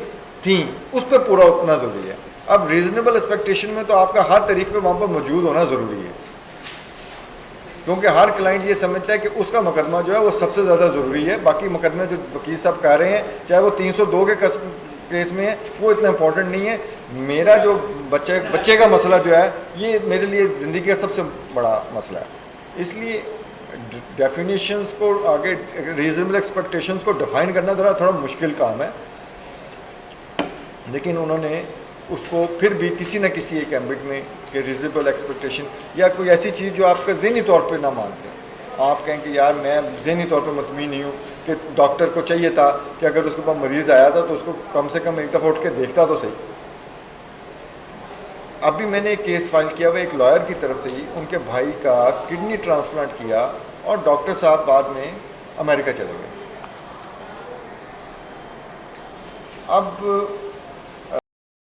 تھیں اس پہ پورا اتنا ضروری ہے. اب ریزنیبل ایکسپیکٹیشن میں تو آپ کا ہر طریق پہ وہاں پر موجود ہونا ضروری ہے, کیونکہ ہر کلائنٹ یہ سمجھتا ہے کہ اس کا مقدمہ جو ہے وہ سب سے زیادہ ضروری ہے, باقی مقدمے جو وکیل صاحب کہہ رہے ہیں چاہے وہ 302 کے کیس میں ہے وہ اتنا امپورٹنٹ نہیں ہے. میرا جو بچے کا مسئلہ جو ہے یہ میرے لیے زندگی کا سب سے بڑا مسئلہ ہے. اس لیے ڈیفینیشنز کو آگے ریزنیبل ایکسپیکٹیشنز کو ڈیفائن کرنا تھوڑا مشکل کام ہے, لیکن انہوں نے اس کو پھر بھی کسی نہ کسی ایک ایمبٹ میں کہ ریزنیبل ایکسپیکٹیشن یا کوئی ایسی چیز جو آپ کا ذہنی طور پہ نہ مانتے ہیں. آپ کہیں کہ یار میں ذہنی طور پہ مطمئن نہیں ہوں کہ ڈاکٹر کو چاہیے تھا کہ اگر اس کے پاس مریض آیا تھا تو اس کو کم سے کم ایک دفعہ اٹھ کے دیکھتا تو صحیح. ابھی میں نے ایک کیس فائل کیا ہوا ایک لائر کی طرف سے ہی, ان کے بھائی کا کڈنی ٹرانسپلانٹ کیا اور ڈاکٹر صاحب بعد میں امریکہ چلے گئے. اب